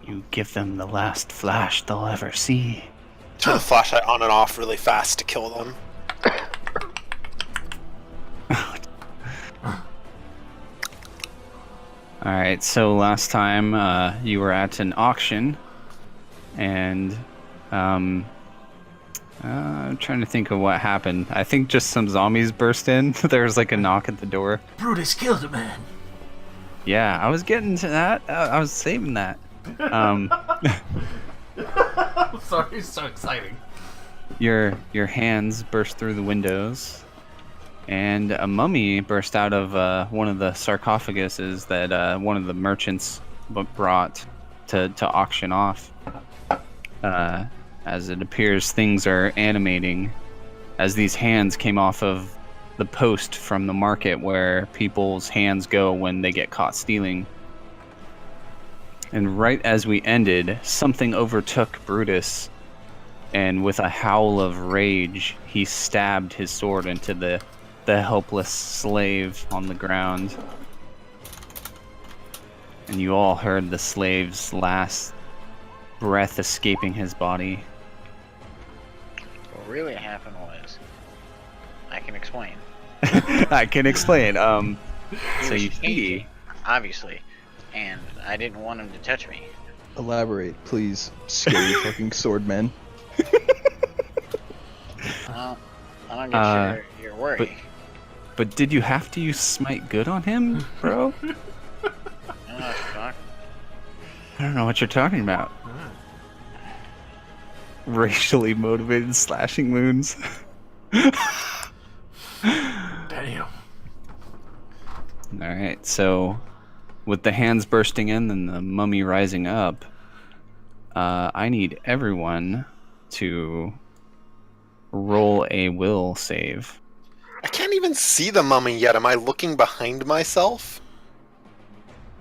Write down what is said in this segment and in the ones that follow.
You give them the last flash they'll ever see. Turn the flashlight on and off really fast to kill them. Alright, so last time you were at an auction, and I'm trying to think of what happened. I think just some zombies burst in. There was like a knock at the door. Brutus killed a man. Yeah, I was getting to that. I was saving that. I'm sorry, it's so exciting. Your hands burst through the windows, and a mummy burst out of one of the sarcophaguses that one of the merchants brought to auction off. As it appears, things are animating as these hands came off of the post from the market where people's hands go when they get caught stealing. And right as we ended, something overtook Brutus, and with a howl of rage, he stabbed his sword into the helpless slave on the ground. And you all heard the slave's last breath escaping his body. What really happened was, I can explain. I can explain. So was you see, obviously, and I didn't want him to touch me. Elaborate, please, scary fucking swordmen. I don't get your worry. but did you have to use smite good on him, bro? I don't know what you're talking. I don't know what you're talking about. Racially motivated slashing wounds. Damn. Alright, so with the hands bursting in and the mummy rising up, I need everyone to roll a will save. I can't even see the mummy yet. Am I looking behind myself?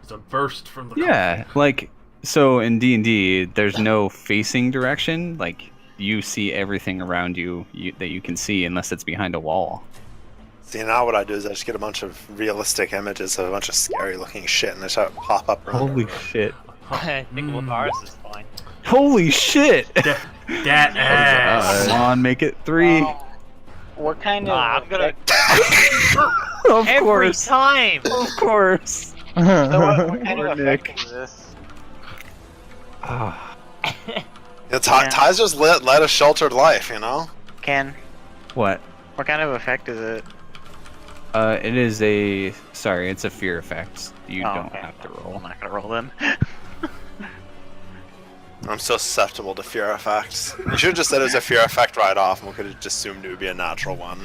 It's a burst from the Yeah, like, so in D&D, there's no facing direction. Like, you see everything around you that you can see unless it's behind a wall. See, now what I do is I just get a bunch of realistic images of a bunch of scary looking shit and they start to pop up around Holy everywhere. shit. I think Lavaris is fine. Holy shit! that ass. Come on, make it 3. What kind of? I'm gonna Of every course. time. Of course. So what kind Poor of Nick. effect is this? Ah. Yeah, Ty's just led a sheltered life, you know? Ken, What? what kind of effect is it? It is a... Sorry, it's a fear effect. You Oh, don't okay. have to I'm roll. not gonna roll then. I'm so susceptible to fear effects. You should have just said it was a fear effect right off and we could have just assumed it would be a natural one.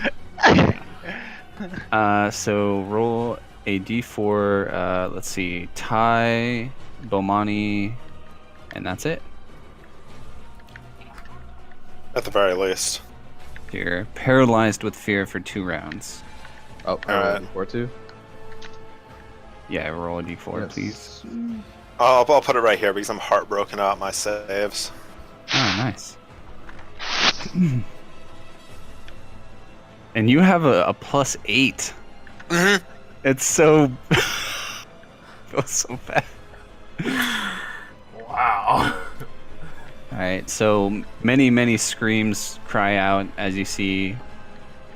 So roll a d4, let's see, Ty, Bomani, and that's it. At the very least. You're paralyzed with fear for 2 rounds. Oh, Alright. 4-2. Yeah, roll a d4, Yes. please. I'll put it right here because I'm heartbroken about my saves. Oh, nice. And you have a +8. Mm-hmm. It's so... feels so bad. Wow. Alright, so many screams cry out as you see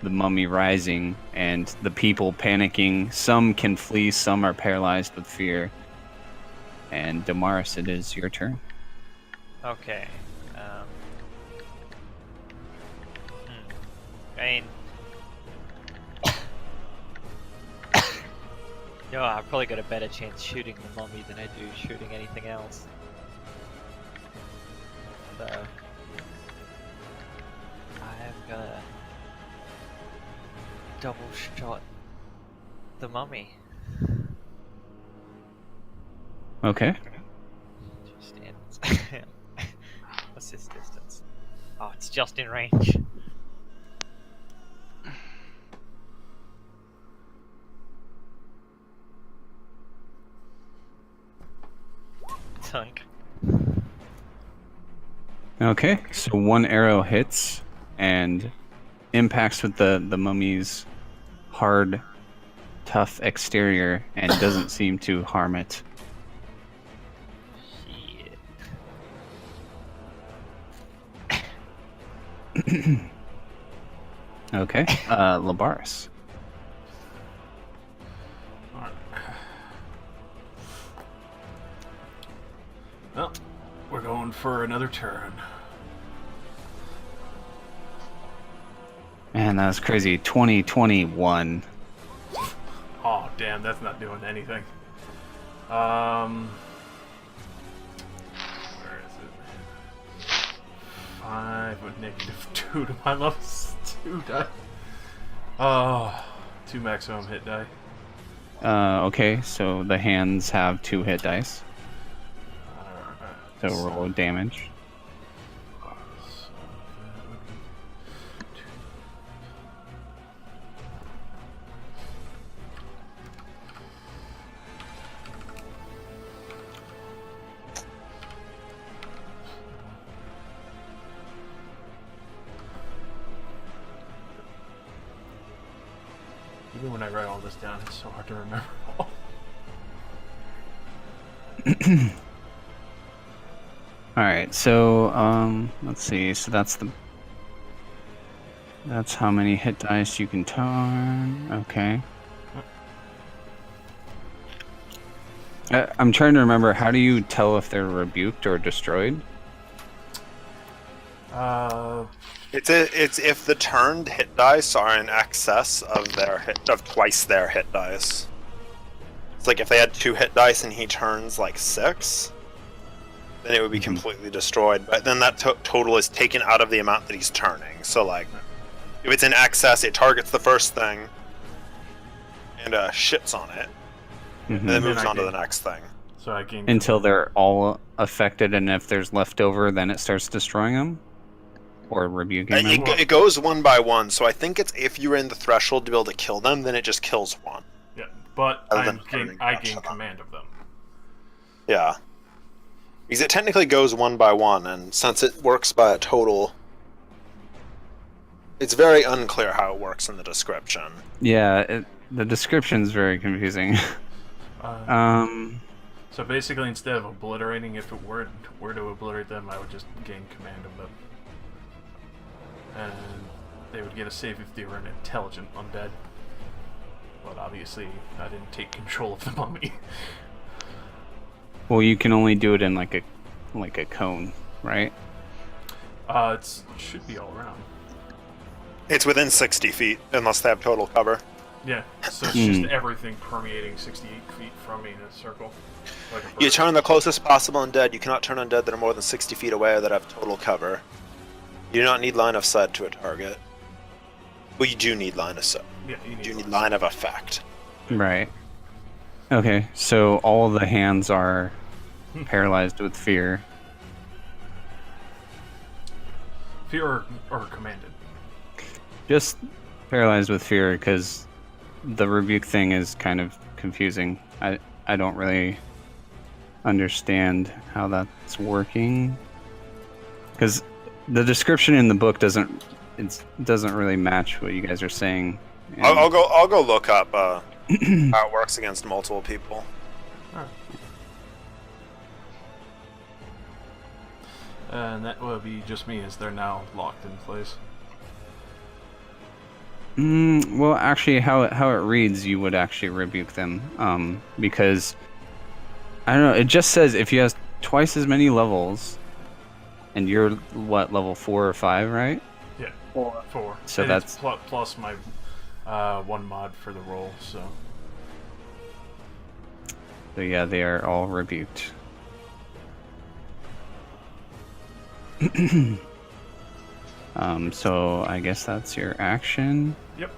the mummy rising and the people panicking. Some can flee, some are paralyzed with fear. And Damaris, it is your turn. Okay. I mean, I've probably got a better chance shooting the mummy than I do shooting anything else. So I'm gonna double shot the mummy. Okay. Just in. What's this distance? Oh, it's just in range. Tunk. Okay, so 1 arrow hits and impacts with the mummy's hard, tough exterior and doesn't seem to harm it. Shit. Okay. Labaris. Alright. Well, we're going for another turn. Man, that was crazy. 2021. Oh, damn, that's not doing anything. Where is it? 5 with -2 to my level 2 die. Oh, 2 maximum hit die. Okay, so the hands have 2 hit dice. So roll damage. So that would be 2. Even when I write all this down, it's so hard to remember. Alright, so let's see. So that's how many hit dice you can turn. Okay. I'm trying to remember, how do you tell if they're rebuked or destroyed? It's if the turned hit dice are in excess of twice their hit dice. It's like if they had 2 hit dice and he turns like 6, then it would be completely destroyed. But then that total is taken out of the amount that he's turning. So like, if it's in excess, it targets the first thing and shits on it, and then moves on to the next thing. So I gain Until they're all affected, and if there's leftover, then it starts destroying them? Or rebuking them? It goes one by one, so I think it's if you're in the threshold to be able to kill them, then it just kills one. Yeah, but Other I than gain command of them. Yeah. Because it technically goes one by one, and since it works by a total, it's very unclear how it works in the description. Yeah, the description's very confusing. So basically, instead of obliterating, if it were to obliterate them, I would just gain command of them. And they would get a save if they were an intelligent undead. But obviously, I didn't take control of the mummy. Well, you can only do it in like a cone, right? It should be all around. It's within 60 feet, unless they have total cover. Yeah, so it's just everything permeating 68 feet from me in a circle. Like a You bird. turn the closest possible undead. You cannot turn undead that are more than 60 feet away or that have total cover. You do not need line of sight to a target. Well, you do need line of sight. Yeah, You do need line of effect. Right. Okay, so all the hands are paralyzed with fear. Fear or commanded. Just paralyzed with fear, because the rebuke thing is kind of confusing. I don't really understand how that's working, because the description in the book doesn't really match what you guys are saying. And I'll go look up how it works against multiple people. Alright. And that will be just me, as they're now locked in place. Well, actually, how it reads, you would actually rebuke them, because I don't know. It just says if you have twice as many levels, and you're what, level 4 or 5, right? Yeah, 4. So And that's- it's plus my 1 mod for the roll. So So yeah, they are all rebuked. So I guess that's your action. yep,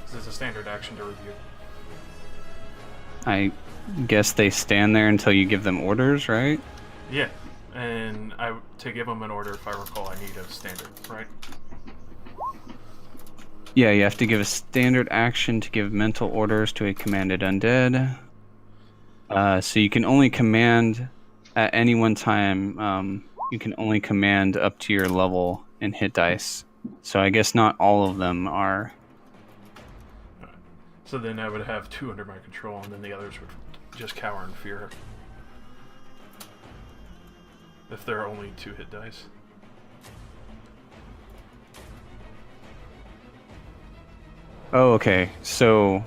this is a standard action to review. I guess they stand there until you give them orders, right? Yeah, and to give them an order, if I recall, I need a standard, right? Yeah, you have to give a standard action to give mental orders to a commanded undead. So you can only command at any one time. You can only command up to your level and hit dice. So I guess not all of them are. So then I would have 2 under my control, and then the others would just cower in fear. If there are only 2 hit dice. Oh, okay. So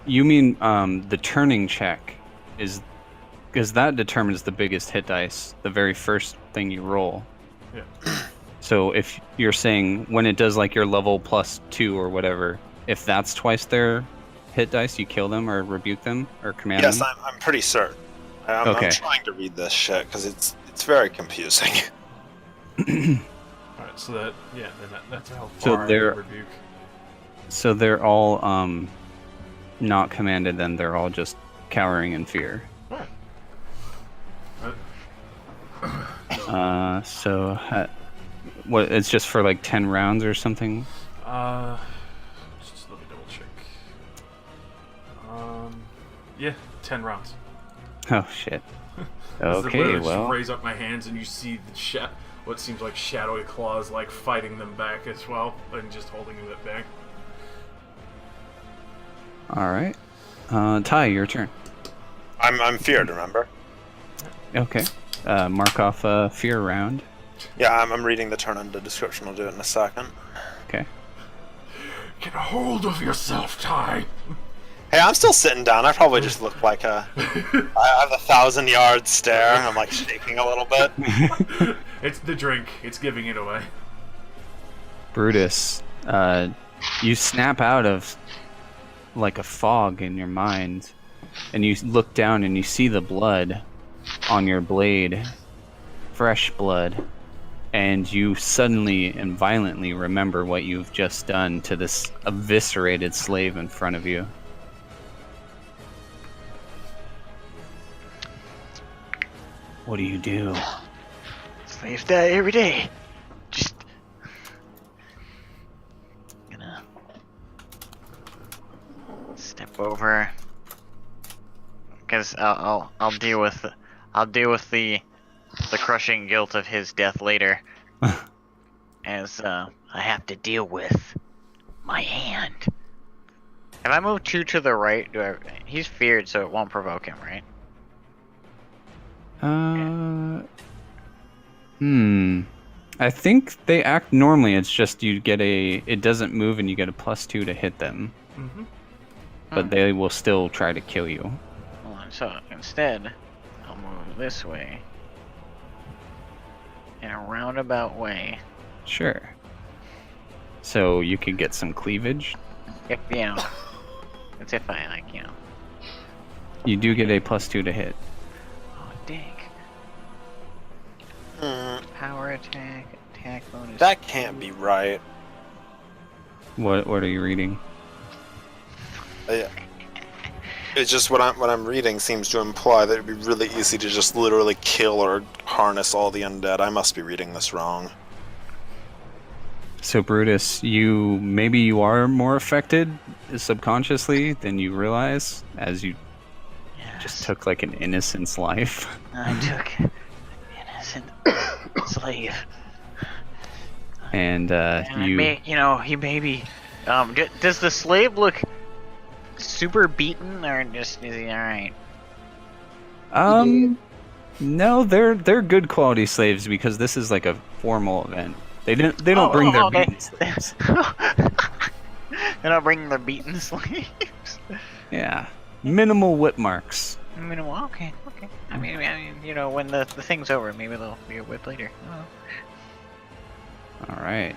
you mean the turning check is because that determines the biggest hit dice, the very first thing you roll. Yeah. So if you're saying when it does like your level +2 or whatever, if that's twice their hit dice, you kill them or rebuke them or command Yes, them? I'm pretty certain. I'm Okay. trying to read this shit because it's very confusing. Alright, so that's how So far I they're- can rebuke. So they're all not commanded then, they're all just cowering in fear. Alright. What it's just for like 10 rounds or something? Just let me double check. Yeah, 10 rounds. Oh shit. As I Okay, literally well. just raise up my hands and you see the what seems like shadowy claws like fighting them back as well and just holding them back. Alright. Ty, your turn. I'm feared, remember? Okay. Mark off a fear round. Yeah, I'm reading the turn under description. I'll do it in a second. Okay. Get a hold of yourself, Ty! Hey, I'm still sitting down. I probably just look like I have a 1,000-yard stare. I'm like shaking a little bit. It's the drink. It's giving it away. Brutus, you snap out of like a fog in your mind, and you look down and you see the blood on your blade, fresh blood, and you suddenly and violently remember what you've just done to this eviscerated slave in front of you. What do you do? Slaves die every day. Just gonna step over, because I'll deal with the crushing guilt of his death later, as I have to deal with my hand. If I move 2 to the right, he's feared, so it won't provoke him, right? I think they act normally. It's just it doesn't move and you get a +2 to hit them. Mm-hmm. But they will still try to kill you. Hold on, so instead, I'll move this way. In a roundabout way. Sure. So you could get some cleavage. If, it's if I, like, You do get a +2 to hit. Oh, dick. Power attack bonus. That can't be right. What are you reading? It's just what I'm reading seems to imply that it'd be really easy to just literally kill or harness all the undead. I must be reading this wrong. So Brutus, maybe you are more affected subconsciously than you realize, as you just took like an innocent's life. I took an innocent slave. And He may be. Does the slave look super beaten, or just is he all right? No, they're good quality slaves because this is like a formal event. They don't bring their beaten slaves. They're not bringing their beaten slaves. Yeah, minimal whip marks. Minimal. Okay. I mean, when the thing's over, maybe they'll be a whip later. Oh. All right.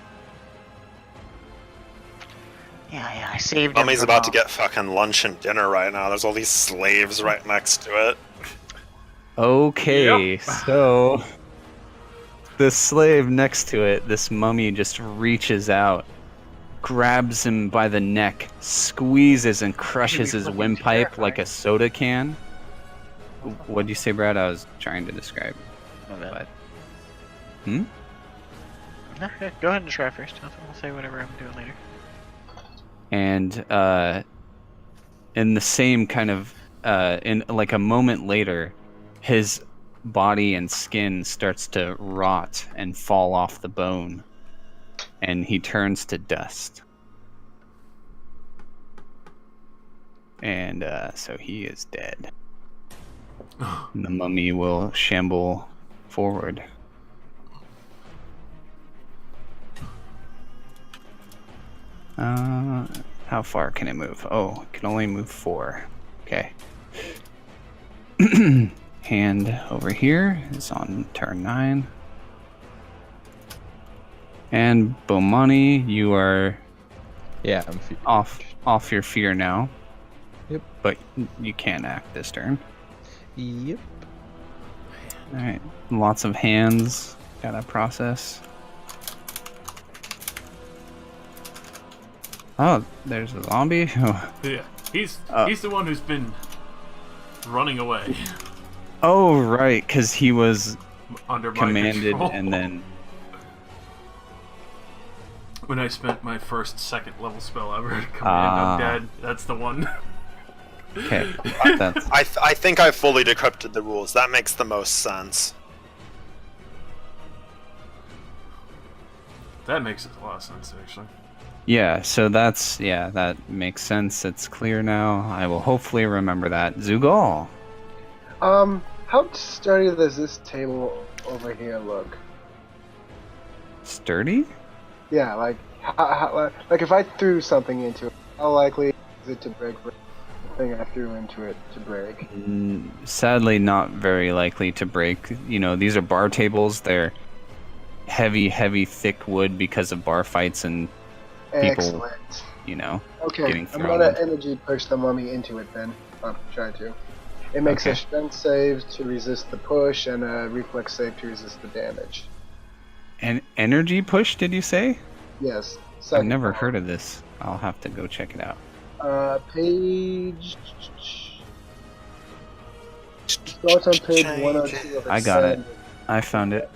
Yeah, I saved him. Mummy's about to get fucking lunch and dinner right now. There's all these slaves right next to it. Okay, Yep. so the slave next to it, this mummy just reaches out, grabs him by the neck, squeezes and crushes his windpipe like a soda can. What'd you say, Brad? I was trying to describe. But... No, go ahead and try first. I'll say whatever I'm doing later. And in the same kind of in like a moment later, his body and skin starts to rot and fall off the bone, and he turns to dust. And so he is dead. And the mummy will shamble forward. How far can it move? Oh, it can only move 4. Okay. Hand over here is on turn 9. And Bomani, you are Yeah, I'm feeling off your fear now. Yep. But you can't act this turn. Yep. Alright. Lots of hands. Gotta process. Oh, there's a zombie? Yeah, he's the one who's been running away Oh, right, because he was under my commanded control. and then... When I spent my first second level spell ever to command undead, that's the one. Okay, that's... I think I fully decrypted the rules. That makes the most sense. That makes a lot of sense, actually. Yeah, so that's... Yeah, that makes sense. It's clear now. I will hopefully remember that. Zugal! How sturdy does this table over here look? Sturdy? Yeah, like, like if I threw something into it, how likely is it to break the thing I threw into it to break? Sadly, not very likely to break. You know, these are bar tables. They're heavy, thick wood because of bar fights and people, Excellent. you know, Okay, getting I'm thrown. gonna energy push the mummy into it then. I'll try to. It makes Okay. a strength save to resist the push and a reflex save to resist the damage. An energy push, did you say? Yes. I've never heard of this. I'll have to go check it out. Page. Starts on page 102 of I got it. standard. I found it.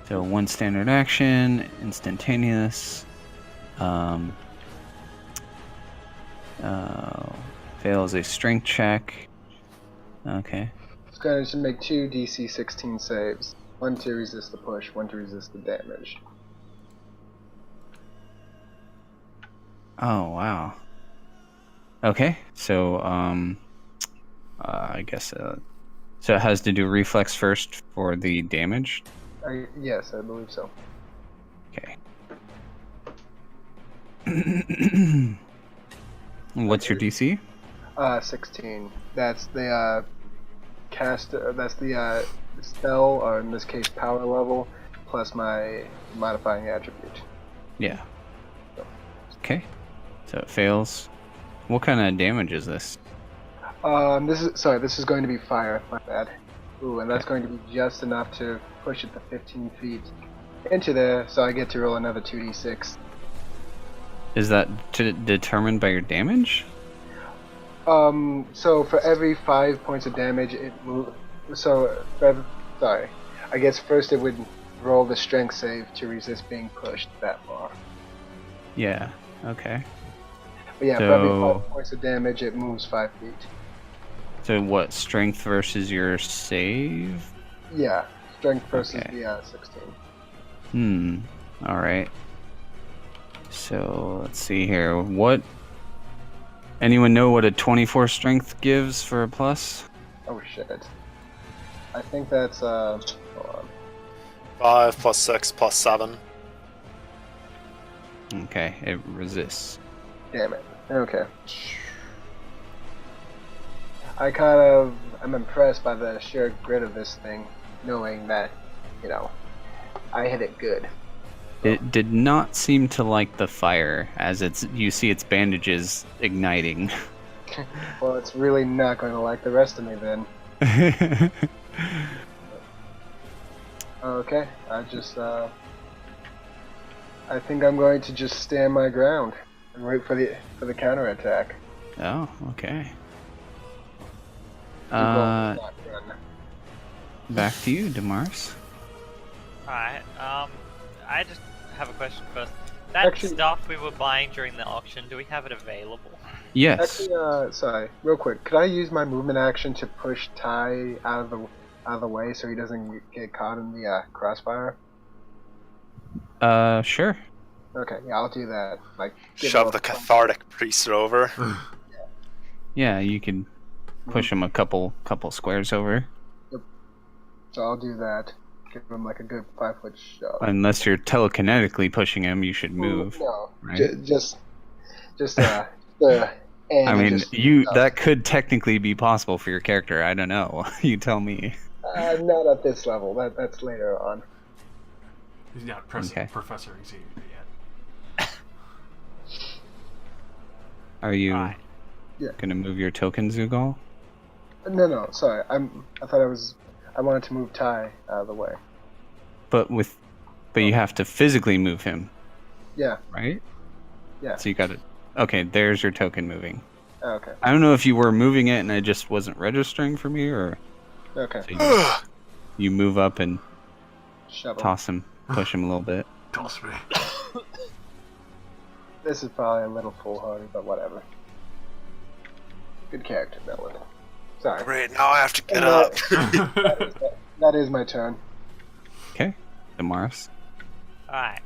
So 1 standard action, instantaneous. Fails a strength check. Okay. It's going to make 2 DC 16 saves. 1 to resist the push, 1 to resist the damage. Oh wow. Okay, so I guess so it has to do reflex first for the damage. Yes, I believe so. Okay. What's your DC? 16. That's the that's the spell, or in this case, power level, plus my modifying attribute. Yeah. Okay. So it fails. What kind of damage is this? This is going to be fire. My bad. Ooh, and that's going to be just enough to push it to 15 feet into there, so I get to roll another 2d6. Is that determined by your damage? So for every 5 points of damage, it moves. So, sorry. I guess first it would roll the strength save to resist being pushed that far. Yeah. Okay. But yeah, for every So- 5 points of damage, it moves 5 feet. So what? Strength versus your save? Yeah, strength versus Okay. the 16. All right. So let's see here. What? Anyone know what a 24 strength gives for a plus? Oh shit. I think that's hold on. 5 plus 6 plus 7. Okay, it resists. Damn it. Okay. I'm impressed by the sheer grit of this thing, knowing that, I hit it good. It did not seem to like the fire, as you see its bandages igniting. Well, it's really not going to like the rest of me then. Okay, I think I'm going to just stand my ground and wait for the counterattack. Oh, okay. Not run. Back to you, Demars. Alright, I just have a question first. That Actually- stuff we were buying during the auction, do we have it available? Yes. Actually, sorry, real quick. Could I use my movement action to push Ty out of the way so he doesn't get caught in the crossfire? Sure. Okay, yeah, I'll do that. Like, give Shove him the a- cathartic priest over. Yeah, you can push him a couple squares over. So I'll do that. Give him like a good 5-foot shove. Unless you're telekinetically pushing him, you should move. No, right? just Just the end. I and mean, just, that could technically be possible for your character. I don't know. You tell me. not at this level. That's later on. He's not Okay. Professor Xavier yet. Are you Alright. Yeah. gonna move your token, Zugal? No, sorry. I thought I wanted to move Ty out of the way. But you have to physically move him, Yeah. right? Yeah. So you got it. Okay, there's your token moving. Okay. I don't know if you were moving it and it just wasn't registering for me, or Okay. so you move up and Shove him. toss him, push him a little bit. Toss me. This is probably a little foolhardy, but whatever. Good character building. Sorry. Great, now I have to get And, up. That is my turn. Okay, Damaris. Alright.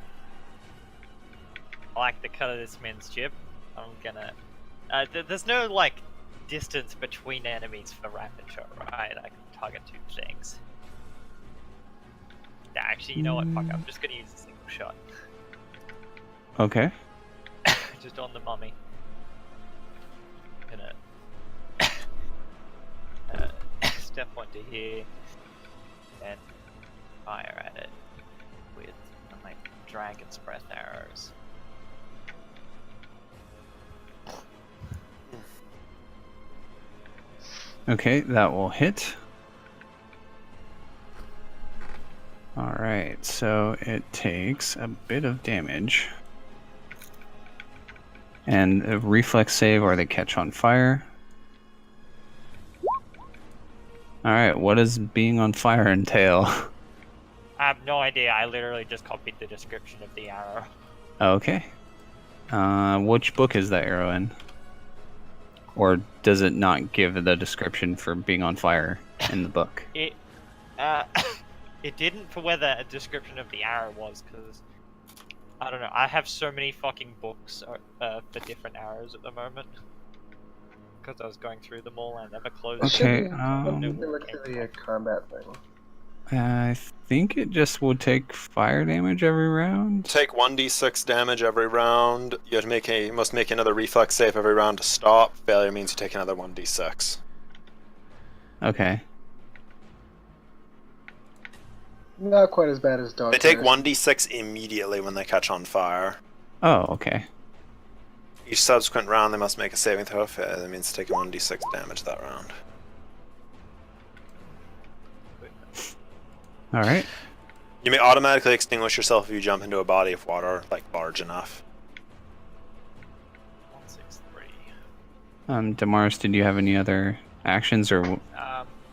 I like the cut of this man's jib. I'm gonna. There's no, like, distance between enemies for rapid shot, right? I can target 2 things. Nah, actually, you know what? Fuck, I'm just gonna use a single shot. Okay. Just on the mummy. Gonna. Step onto here. And fire at it with my dragon's breath arrows. Okay, that will hit. Alright, so it takes a bit of damage. And a reflex save or they catch on fire. Alright, what does being on fire entail? I have no idea. I literally just copied the description of the arrow. Okay. Which book is that arrow in? Or does it not give the description for being on fire in the book? It, it didn't for where the description of the arrow was, because I don't know. I have so many fucking books for different arrows at the moment. Because I was going through them all and I never closed. Okay, Let me look at the combat thing. I think it just will take fire damage every round. Take 1d6 damage every round. You have to must make another reflex save every round to stop. Failure means you take another 1d6. Okay. Not quite as bad as dog. They take 1d6 immediately when they catch on fire. Oh, okay. Each subsequent round, they must make a saving throw. Failure that means taking 1d6 damage that round. Alright. You may automatically extinguish yourself if you jump into a body of water, like large enough. 163. Damaris, did you have any other actions or? No,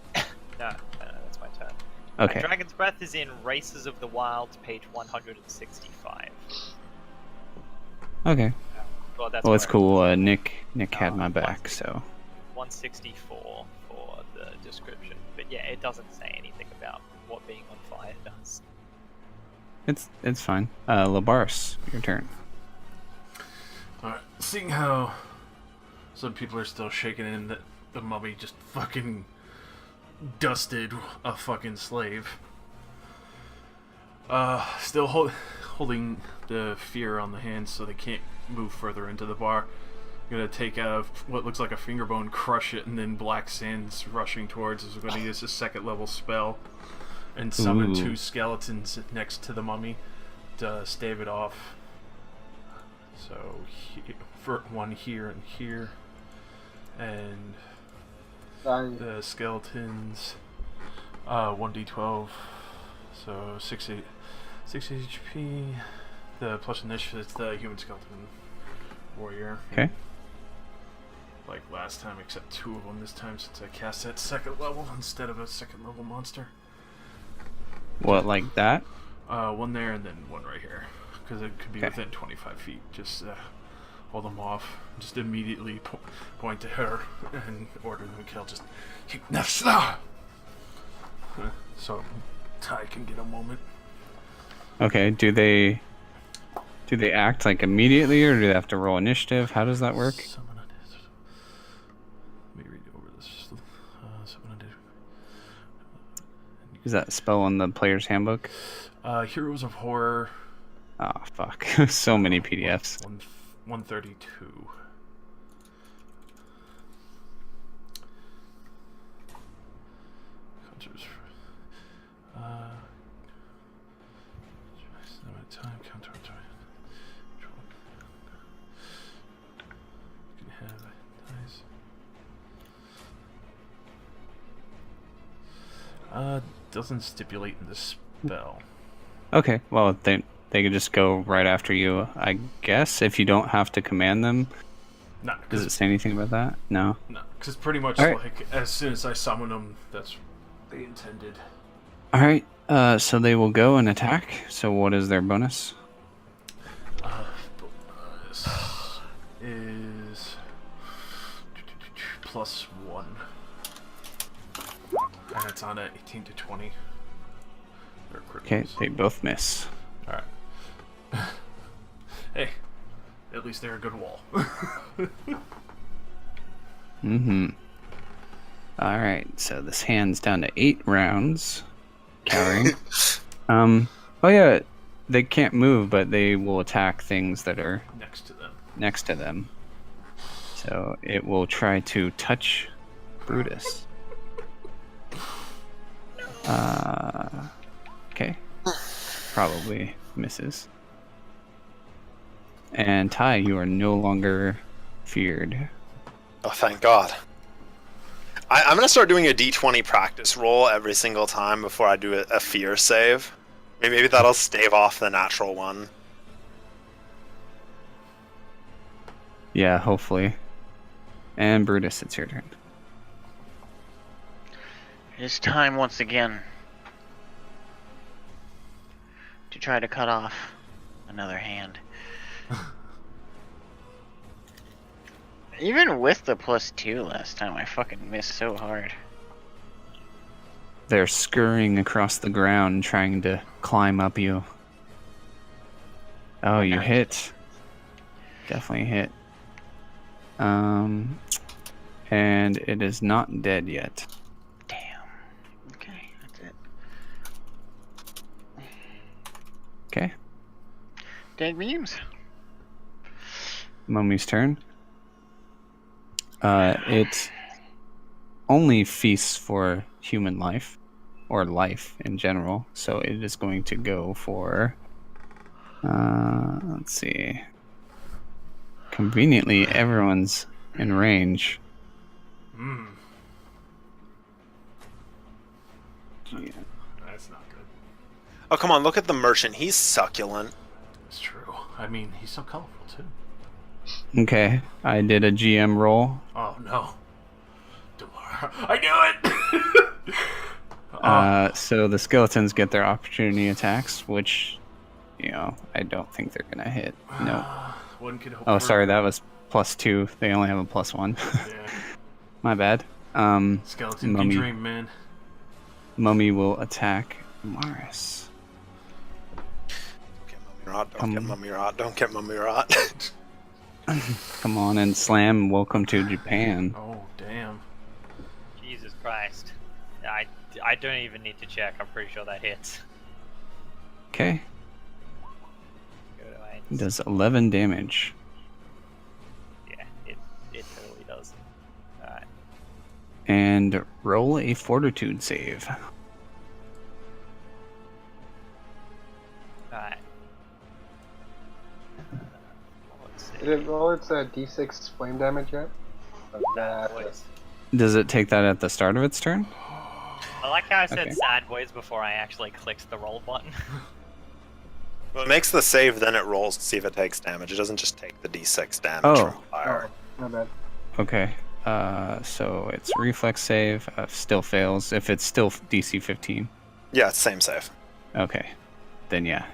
that's my turn. Okay. Dragon's Breath is in Races of the Wilds, page 165. Okay. Well, that's Well, it's where cool. Nick had my back, so. 164 for the description. But yeah, it doesn't say anything about what being on fire does. It's fine. Labaris, your turn. Alright, seeing how some people are still shaking in that the mummy just fucking dusted a fucking slave. Still holding the fear on the hands so they can't move further into the bar. I'm gonna take out what looks like a finger bone, crush it, and then black sand's rushing towards us. We're gonna use a 2nd level spell and summon Ooh. 2 skeletons next to the mummy to stave it off. So for one here and here, and the skeletons 1d12, so 6 HP. The plus initiative is the human skeleton warrior. Okay. Like last time, except 2 of them this time since I cast at 2nd level instead of a 2nd level monster. What, like that? 1 there and then 1 right here, because it could be Okay. within 25 feet. Just hold them off. Just immediately point to her and order them to kill. Just so Ty can get a moment. Okay. Do they act like immediately, or do they have to roll initiative? How does that work? Summon it. Let me read over this. Summon it. Is that spell in the player's handbook? Heroes of Horror. Oh fuck! So many PDFs. 132. Counters. Time counter. You can have nice. Doesn't stipulate in the spell. Okay, well, they could just go right after you, I guess, if you don't have to command them. No, Does it say anything about that? No. No, because pretty much All right. like as soon as I summon them, that's what they intended. All right, so they will go and attack. So what is their bonus? Bonus is +1, and it's on a 18 to 20. They're Okay, criticals. they both miss. All right. Hey, at least they're a good wall. Mm-hmm. All right, so this hand's down to 8 rounds. Cowering. Oh yeah, they can't move, but they will attack things that are Next to them. So it will try to touch Brutus. Okay. Probably misses. And Ty, you are no longer feared. Oh, thank God. I'm gonna start doing a D20 practice roll every single time before I do a fear save. Maybe that'll stave off the natural one. Yeah, hopefully. And Brutus, it's your turn. It is time once again to try to cut off another hand. Even with the +2 last time, I fucking missed so hard. They're scurrying across the ground trying to climb up you. Oh, you hit. Definitely hit. And it is not dead yet. Damn. Okay, that's it. Okay. Dead memes. Mummy's turn. It only feasts for human life, or life in general, so it is going to go for, let's see. Conveniently, everyone's in range. Hmm. Yeah. That's not good. Oh, come on, look at the merchant. He's succulent. It's true. I mean, he's so colorful too. Okay, I did a GM roll. Oh no. I knew it! So the skeletons get their opportunity attacks, which, you know, I don't think they're gonna hit. No. One could hope Oh, for- sorry, that was +2. They only have a +1. Yeah. My bad. Skeleton Mummy. can dream, man. Mummy will attack Maris. Don't get mummy rot, don't get mummy rot, don't get mummy rot. Come on and slam. Welcome to Japan. Oh, damn. Jesus Christ. I don't even need to check. I'm pretty sure that hits. Okay. Go to Ains. Does 11 damage. Yeah, it totally does. Alright. And roll a fortitude save. Alright. Let's see. Did it roll its d6 flame damage yet? Or is Sad that- boys. Does it take that at the start of its turn? I like how I said Okay. sad boys before I actually clicked the roll button. Well, it makes the save, then it rolls to see if it takes damage. It doesn't just take the d6 damage Oh. from fire. My bad. Okay. So it's reflex save. Still fails. If it's still DC 15. Yeah, it's same save. Okay. Then yeah.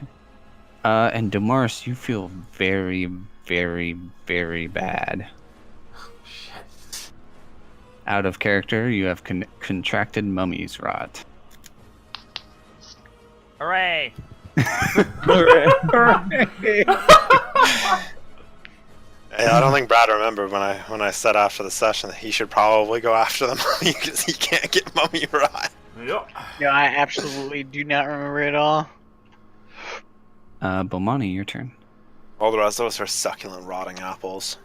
And Damaris, you feel very, very, very bad. Shit. Out of character, you have contracted mummy's rot. Hooray! Hey, I don't think Brad remembered when I said after the session that he should probably go after the mummy because he can't get mummy rot. Yep. No, I absolutely do not remember it all. Bomani, your turn. All the rest of us are succulent, rotting apples.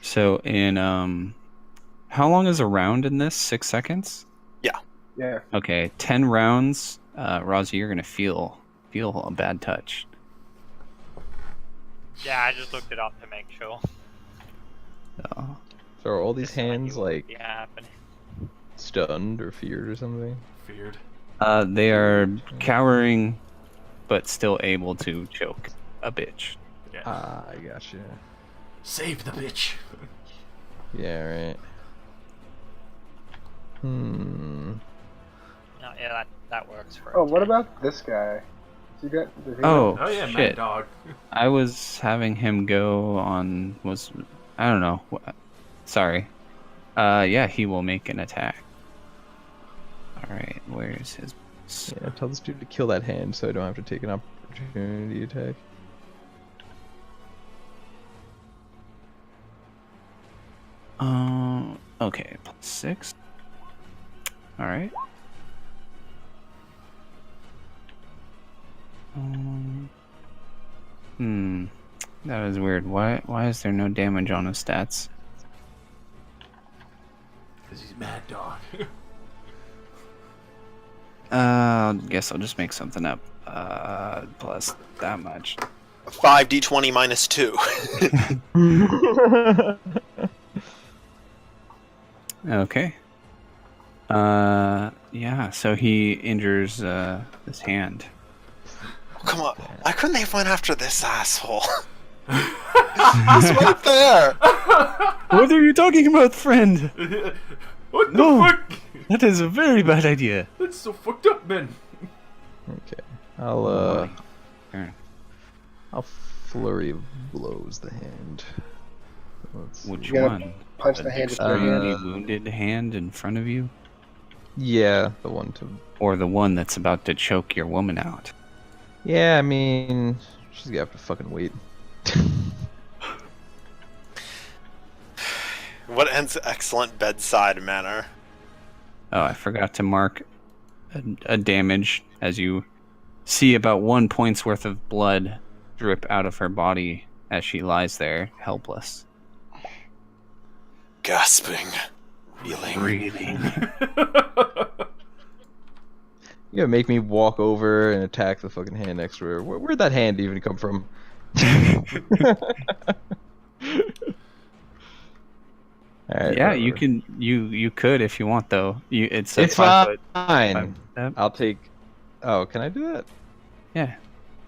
So in how long is a round in this? 6 seconds? Yeah. Okay, 10 rounds. Rozzy, you're gonna feel a bad touch. Yeah, I just looked it up to make sure. So, So are all these Just so I knew hands what would like be happening. stunned or feared or something? Feared. they are cowering, but still able to choke a bitch. Yeah. Ah, I gotcha. Save the bitch. Yeah, right. No, yeah, that works for. Oh, a what 10. about this guy? Does he Oh, Oh yeah, Mad shit. Dog. I was having him go on I don't know. Sorry. Yeah, he will make an attack. All right, where's his? Yeah, tell this dude to kill that hand so I don't have to take an opportunity attack. Okay, +6. All right. That is weird. Why is there no damage on his stats? Because he's Mad Dog. Guess I'll just make something up. Plus that much. 5d20 minus 2. Okay. Yeah, so he injures his hand. Come on. Why couldn't they find after this asshole? He's right there. What are you talking about, friend? What No. the fuck? That is a very bad idea. That's so fucked up, man. Okay. I'll Turn. I'll flurry of blows the hand. Let's Which see. You gotta one? punch the hand with your extremely hand. wounded hand in front of you? Yeah, the one to. Or the one that's about to choke your woman out? Yeah, I mean, she's gonna have to fucking wait. What an excellent bedside manner. Oh, I forgot to mark a damage as you see about 1 point's worth of blood drip out of her body as she lies there, helpless. Gasping. Reeling. Breathing. You gotta make me walk over and attack the fucking hand next to her. Where'd that hand even come from? Alright, Yeah, whatever. you can. You could if you want, though. It's a It's 5 foot. fine. 5 step. I'll take. Oh, can I do that? Yeah.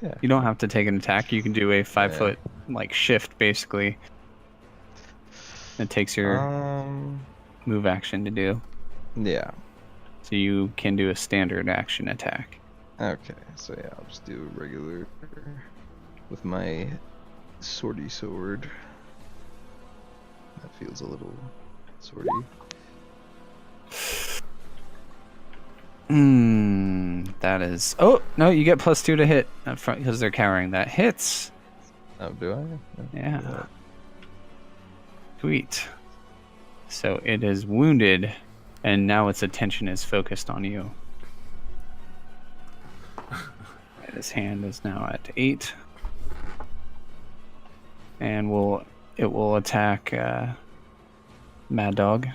Yeah. You don't have to take an attack. You can do a 5 Yeah. foot like shift basically. It takes your move action to do. Yeah. So you can do a standard action attack. Okay, so yeah, I'll just do a regular with my swordy sword. That feels a little swordy. That is. Oh no, you get +2 to hit up front because they're cowering. That hits. Oh, do I? Yeah. Sweet. So it is wounded, and now its attention is focused on you. Right, his hand is now at 8, and it will attack Mad Dog.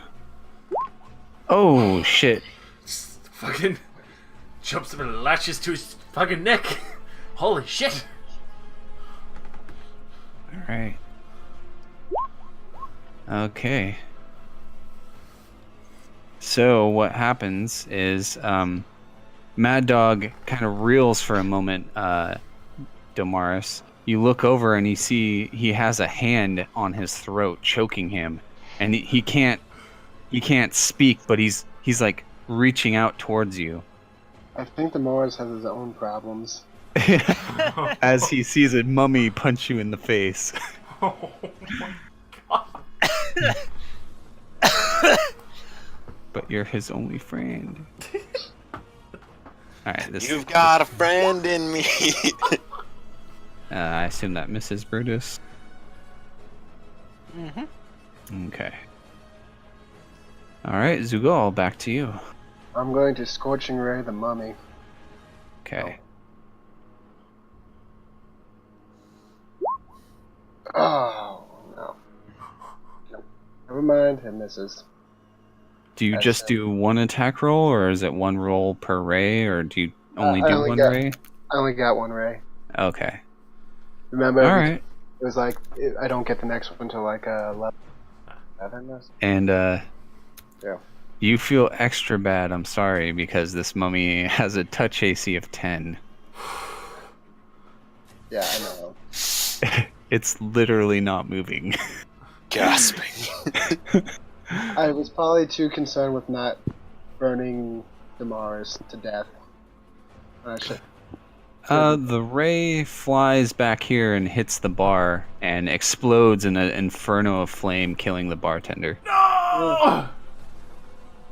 Oh shit! Fucking jumps up and latches to his fucking neck. Holy shit. All right. Okay. So what happens is Mad Dog kind of reels for a moment, Domaris. You look over and you see he has a hand on his throat choking him, and he can't speak, but he's like reaching out towards you I think the Morris has his own problems. as he sees a mummy punch you in the face. Oh my god. But you're his only friend. Alright, this You've got a friend in me. I assume that Mrs. Brutus. Mm-hmm. Okay. Alright, Zugal, back to you. I'm going to Scorching Ray the mummy. Okay. Oh, no. Nope. Never mind, it misses. Do you That's just it. do one attack roll, or is it one roll per ray, or do you only I do only one got- ray? I only got one ray. Okay. Remember, All right. it was like, I don't get the next one until like level 11. And Yeah. you feel extra bad. I'm sorry, because this mummy has a touch AC of 10. Yeah, I know. It's literally not moving. Gasping. I was probably too concerned with not burning Damaris to death. The ray flies back here and hits the bar and explodes in an inferno of flame, killing the bartender. No!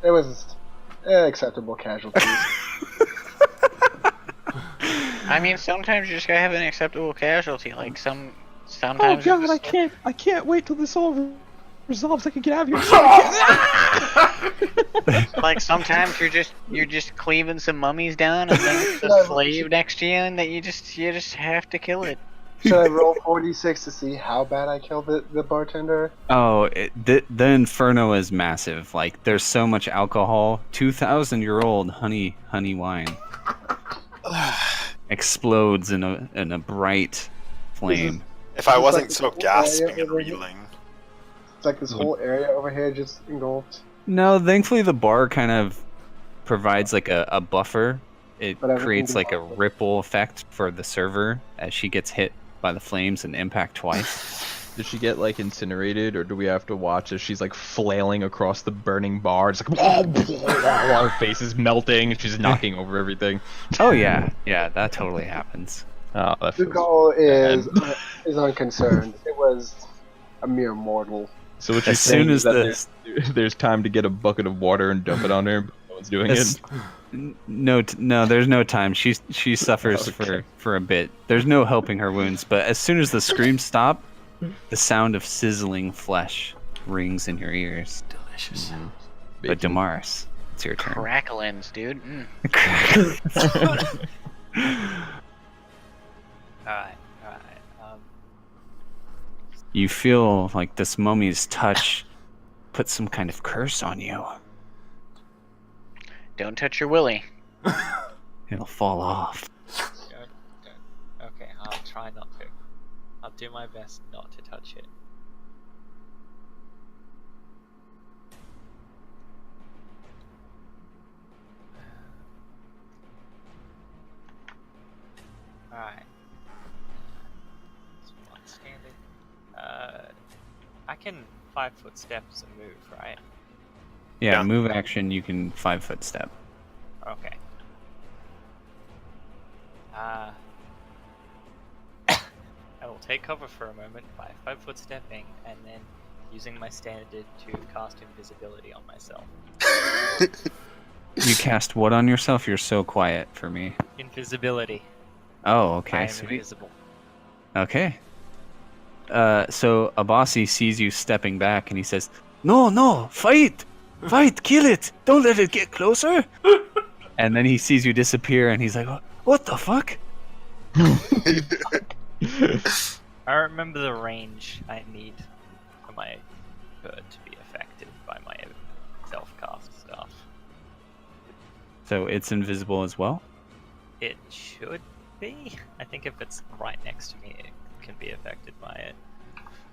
It was acceptable casualties. I mean, sometimes you just gotta have an acceptable casualty. Like sometimes. Oh god, you just- I can't wait till this all resolves. I can get out of here. Like sometimes you're just cleaving some mummies down, and then there's a slave next to you, and that you just have to kill it. Should I roll 46 to see how bad I killed the bartender? Oh, the inferno is massive. Like, there's so much alcohol. 2,000-year-old honey wine explodes in a bright flame. If I It's wasn't like so the gasping area and over here. reeling. It's like this whole area over here just engulfed. No, thankfully the bar kind of provides like a buffer. It But everything creates like a goes off. ripple effect for the server as she gets hit by the flames and impact twice. Does she get like incinerated, or do we have to watch as she's like flailing across the burning bar? It's like her face is melting, and she's knocking over everything. Oh yeah, that totally happens. Oh, that The feels goal is bad. unconcerned. It was a mere mortal. So what you're As saying soon is as that there's time to get a bucket of water and dump it on her, but no one's doing As- it. No, there's no time. She suffers Okay. for a bit. There's no helping her wounds, but as soon as the screams stop, the sound of sizzling flesh rings in your ears. Delicious. But Damaris, it's your turn. Cracklins, dude. Alright. You feel like this mummy's touch put some kind of curse on you. Don't touch your willy. It'll fall off. Okay, I'll try not to. I'll do my best not to touch it. Alright. It's one standard. I can 5-foot steps and move, right? Yeah, Yeah. move action, you can 5-foot step. Okay. I will take cover for a moment by 5-foot stepping and then using my standard to cast invisibility on myself. You cast what on yourself? You're so quiet for me. Invisibility. Oh, I okay, am sweet. invisible. Okay. So Abasi sees you stepping back and he says, No, fight! Fight, kill it! Don't let it get closer! And then he sees you disappear and he's like, What the fuck? I remember the range I need for my bird to be affected by my self-cast stuff. So it's invisible as well? It should be. I think if it's right next to me, it can be affected by it.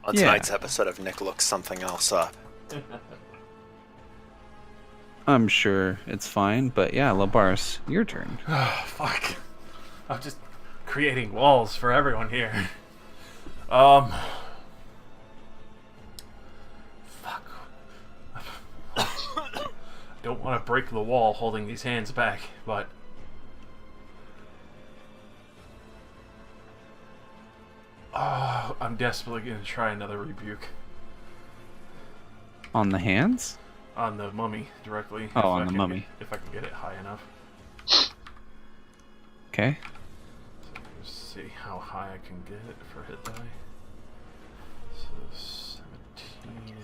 On Yeah. tonight's episode of Nick Looks Something Else Up. I'm sure it's fine, but yeah, Labaris, your turn. Fuck. I'm just creating walls for everyone here. Fuck. Don't want to break the wall holding these hands back, but I'm desperately gonna try another rebuke On the hands? on the mummy directly. Oh, if on I the can mummy. if I can get it high enough. Okay. So let's see how high I can get it for hit die. So 17.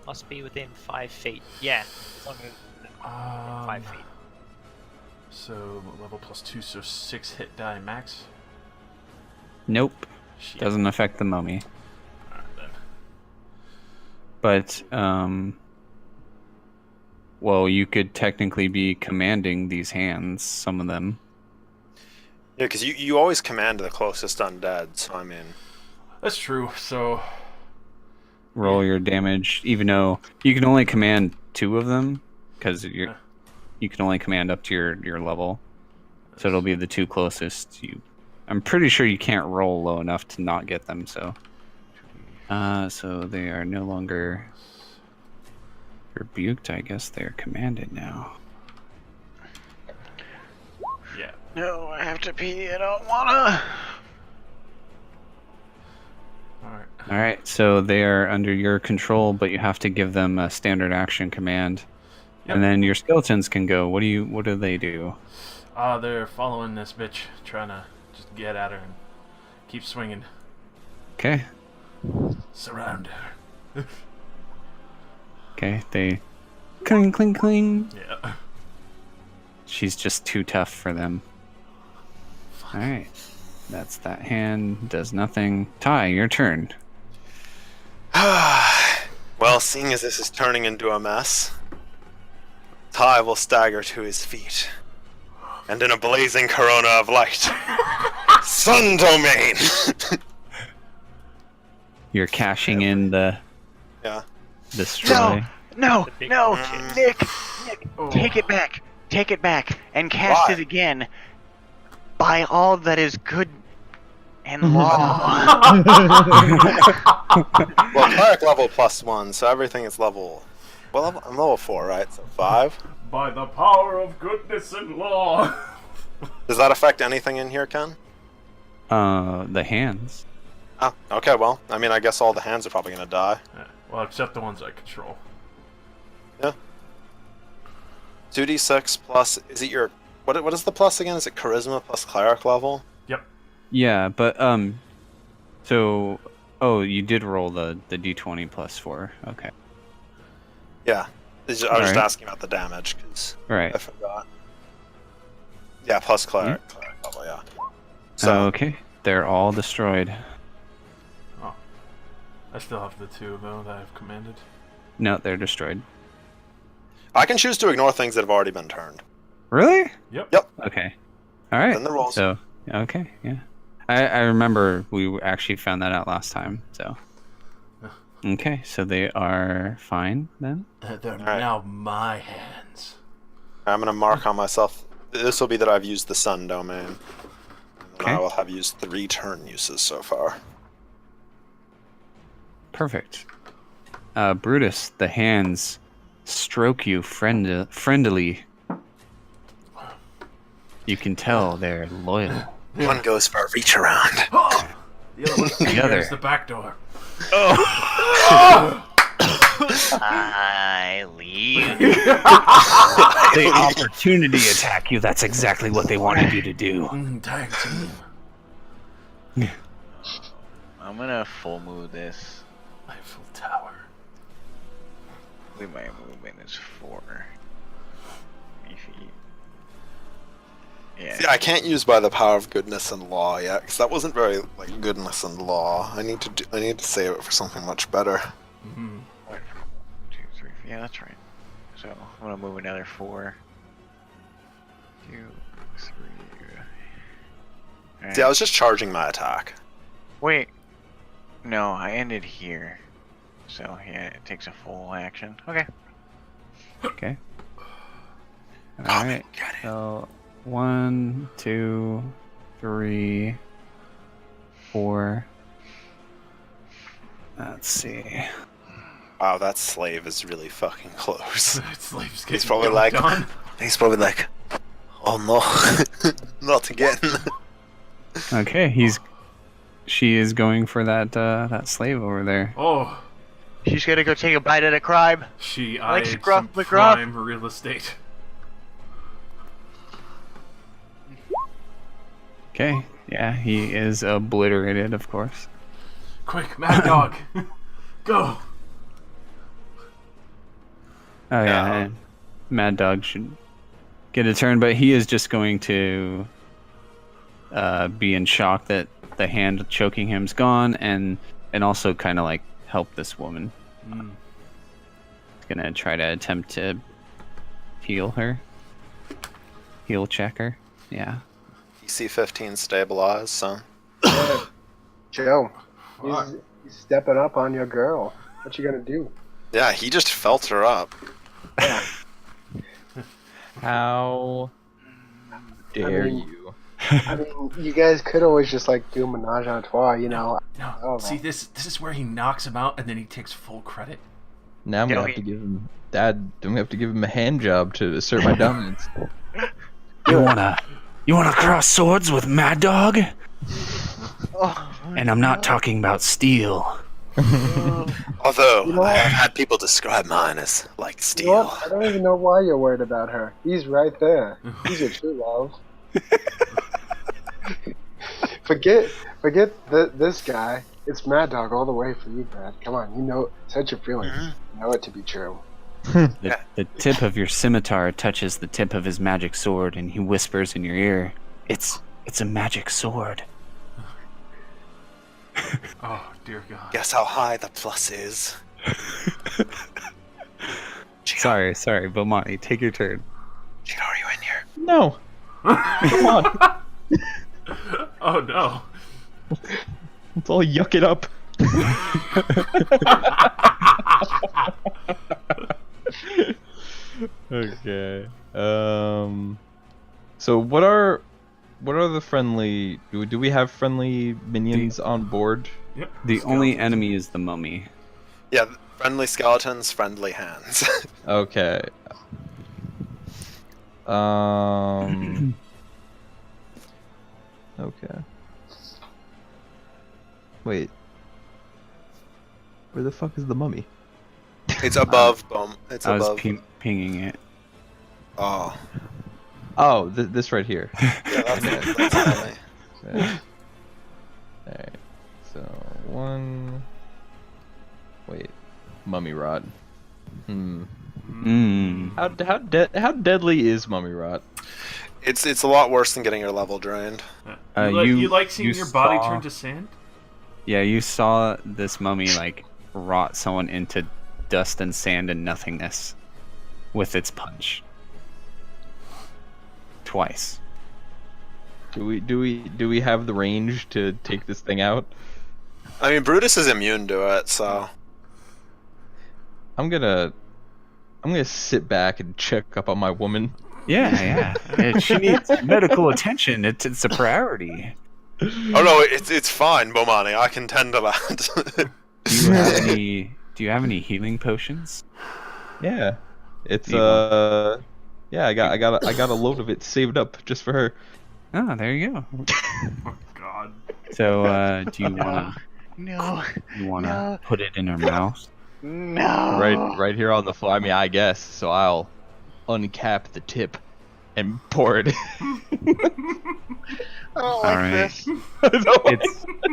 Must be within 5 feet. Yeah, as long as 5 feet. So level +2, so 6 hit die max. Nope. Shit. Doesn't affect the mummy. Alright then. But, well, you could technically be commanding these hands, some of them. Yeah, because you always command the closest undead, so I mean... That's true. So Roll your damage, even though you can only command 2 of them, because you can only command up to your level. So it'll be the 2 closest. I'm pretty sure you can't roll low enough to not get them, so... so they are no longer rebuked, I guess they're commanded now. yeah. No, I have to pee. I don't wanna. Alright. Alright, so they are under your control, but you have to give them a standard action command. Yep. And then your skeletons can go. What do they do? They're following this bitch, trying to just get at her and keep swinging. Okay. Surround her. Okay, they cling cling cling. Yeah. She's just too tough for them. Alright. That's that hand. Does nothing. Ty, your turn. Well, seeing as this is turning into a mess, Ty will stagger to his feet. And in a blazing corona of light, Sun Domain! You're cashing in the Yeah. destroy. No, The big no, one. Nick, Oh. take it back, and cast Why? it again. By all that is good and law. Well, cleric level +1, so everything is level... Well, I'm level 4, right? So 5? By the power of goodness and law. Does that affect anything in here, Ken? The hands. Oh, okay, well, I mean, I guess all the hands are probably gonna die. Yeah, well, except the ones I control. 2d6 plus... Is it your... What is the plus again? Is it charisma plus cleric level? Yeah, but so you did roll the d20 +4. Okay. Yeah. I was just Alright. asking about the damage, because Right. I forgot. Yeah, plus cleric level, yeah. So, Okay. They're all destroyed. Oh. I still have the 2, though, that I've commanded. No, they're destroyed. I can choose to ignore things that have already been turned. Really? Yep. Yep. Okay. All right. Then the rolls. So, okay, yeah. I remember we actually found that out last time, so. Okay, so they are fine then? They're Alright. now my hands. I'm gonna mark on myself. This will be that I've used the Sun Domain. And Okay. I will have used 3 turn uses so far. Perfect. Brutus, the hands stroke you friendly. You can tell they're loyal. One goes for a reach around. Oh! The other one's The other. There's the back door. I leave. They opportunity attack you. That's exactly what they wanted you to do. Tag team. I'm gonna full move this. Eiffel Tower. I believe my movement is 4 feet. Yeah. See, I can't use by the power of goodness and law yet, because that wasn't very like goodness and law. I need to save it for something much better. Mm-hmm. 1, 2, 3. Yeah, that's right. So I'm gonna move another 4. 2, 3. Alright. See, I was just charging my attack. Wait. No, I ended here. So yeah, it takes a full action. Okay. Okay. All right. So 1, 2, 3, 4. Let's see. Wow, that slave is really fucking close. That slave's He's getting probably dunked like, on. he's probably like, oh no, not again. Okay, she is going for that slave over there. Oh, She's gonna go take a bite at a crime. she Like eyed Scruff some McGruff. prime real estate. Okay, yeah, he is obliterated, of course. Quick, Mad Dog, go! Oh yeah, Yeah. and Mad Dog should get a turn, but he is just going to be in shock that the hand choking him's gone, and also kind of like help this woman. Mm. He's gonna try to attempt to heal check her. Yeah. DC 15 stabilize, so. Joe, What? he's stepping up on your girl. What you gonna do? Yeah, he just felt her up. How dare mean- you? I mean, you guys could always just like do menage a trois, you know? No, Oh, see, this is where he knocks him out, and then he takes full credit. Now I'm gonna have to give him I'm gonna have to give him a hand job to assert my dominance. You wanna cross swords with Mad Dog? And I'm not talking about steel. Although, You know I what? have had people describe mine as like You know steel. what? I don't even know why you're worried about her. He's right there. He's your true love. Forget this guy. It's Mad Dog all the way for you, Brad. Come on, you know, set your feelings. You know it to be true. The tip of your scimitar touches the tip of his magic sword, and he whispers in your ear, It's a magic sword." Oh dear God. Guess how high the plus is. Sorry, Bomani, take your turn. Gino, are you in here? No. Come on. Oh no. Let's all yuck it up. Okay. So what are the friendly? Do we have friendly minions on board? Yep. The only Skeletons. enemy is the mummy. Yeah, friendly skeletons, friendly hands. Okay. Okay. Wait. Where the fuck is the mummy? It's above It's I was above. pinging it. Oh. Oh, this right here. Yeah, that's Ellie. Okay. Alright. So, one... Wait. Mummy rot. Mm. How deadly is mummy rot? It's a lot worse than getting your level drained. You like seeing you your body saw- turn to sand? Yeah, you saw this mummy like rot someone into dust and sand and nothingness with its punch. Twice. Do we have the range to take this thing out? I mean, Brutus is immune to it, so. I'm gonna sit back and check up on my woman. Yeah. She needs medical attention. It's a priority. Oh no, it's fine, Bomani. I can tend to that. Do you have any healing potions? Yeah. It's You yeah, I got a load of it saved up just for her. Oh, there you go. Oh God. So, do you wanna No. put it in her mouth? No. Right here on the fly. I mean, I guess. So I'll uncap the tip and pour it. I don't All like right. this.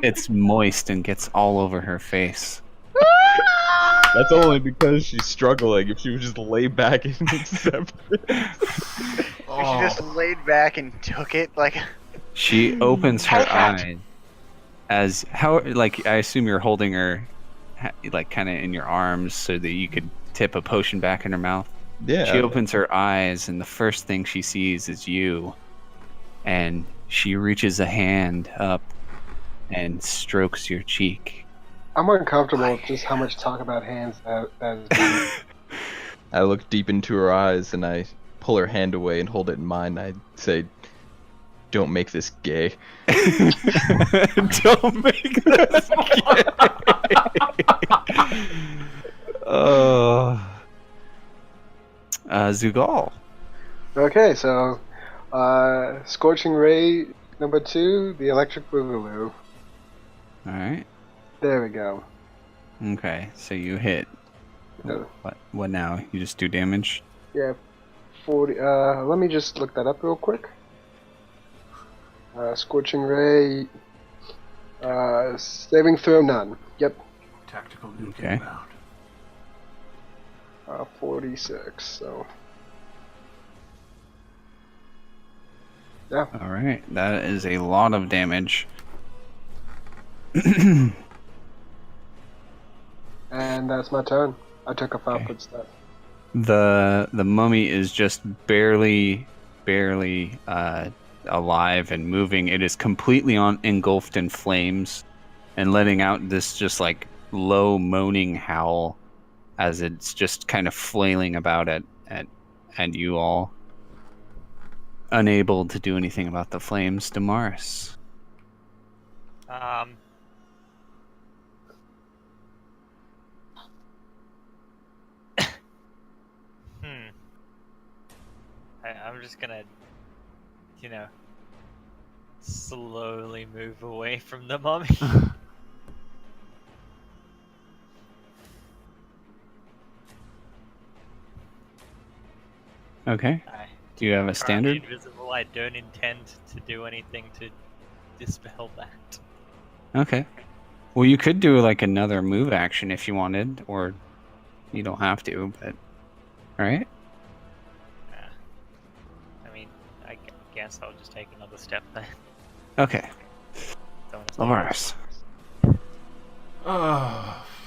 It's moist and gets all over her face. That's only because she's struggling. If she would just lay back and accept it. Oh. She just laid back and took it like. She opens her Take that. eyes as I assume you're holding her like kind of in your arms so that you could tip a potion back in her mouth. Yeah. She opens her eyes and the first thing she sees is you. And she reaches a hand up and strokes your cheek. I'm uncomfortable with just how much talk about hands that has been. I look deep into her eyes and I pull her hand away and hold it in mine. I say, "Don't make this gay." Don't make this Zugal. Okay, so Scorching Ray number 2, the Electric Boogaloo. Alright. There we go. Okay, so you hit. Uh, What now? You just do damage? Yeah, 40. Let me just look that up real quick. Scorching Ray. Saving throw none. Yep. Tactical nuke Okay. inbound. 46. So Yeah. All right, that is a lot of damage. And that's my turn. I took a 5 Okay. foot step. The mummy is just barely alive and moving. It is completely engulfed in flames and letting out this just like low moaning howl as it's just kind of flailing about at you all. Unable to do anything about the flames, Damaris. Um. Hmm. I'm just gonna, slowly move away from the mummy. Okay. Do you have a Currently standard? invisible. I don't intend to do anything to dispel that. Okay. Well, you could do like another move action if you wanted, or you don't have to, but all right. I mean, I guess I'll just take another step then. Okay. Damaris.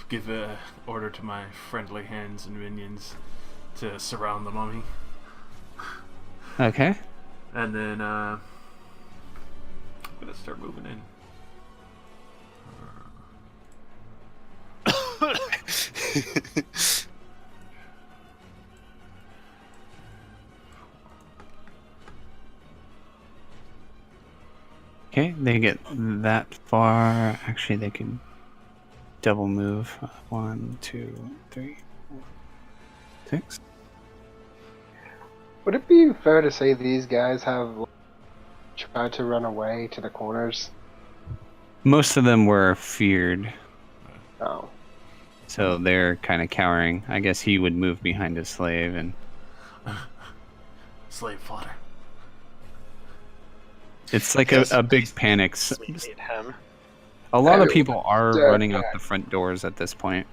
Give a order to my friendly hands and minions to surround the mummy. Okay. And then, I'm gonna start moving in. Okay, they get that far. Actually, they can double move. 1, 2, 3, 4, 6. Would it be fair to say these guys have tried to run away to the corners? Most of them were feared, Oh. so they're kind of cowering. I guess he would move behind his slave, and Slave fodder. it's like Yes. a big panic. We need him. A lot of Everyone people are dead. running out the front doors at this point.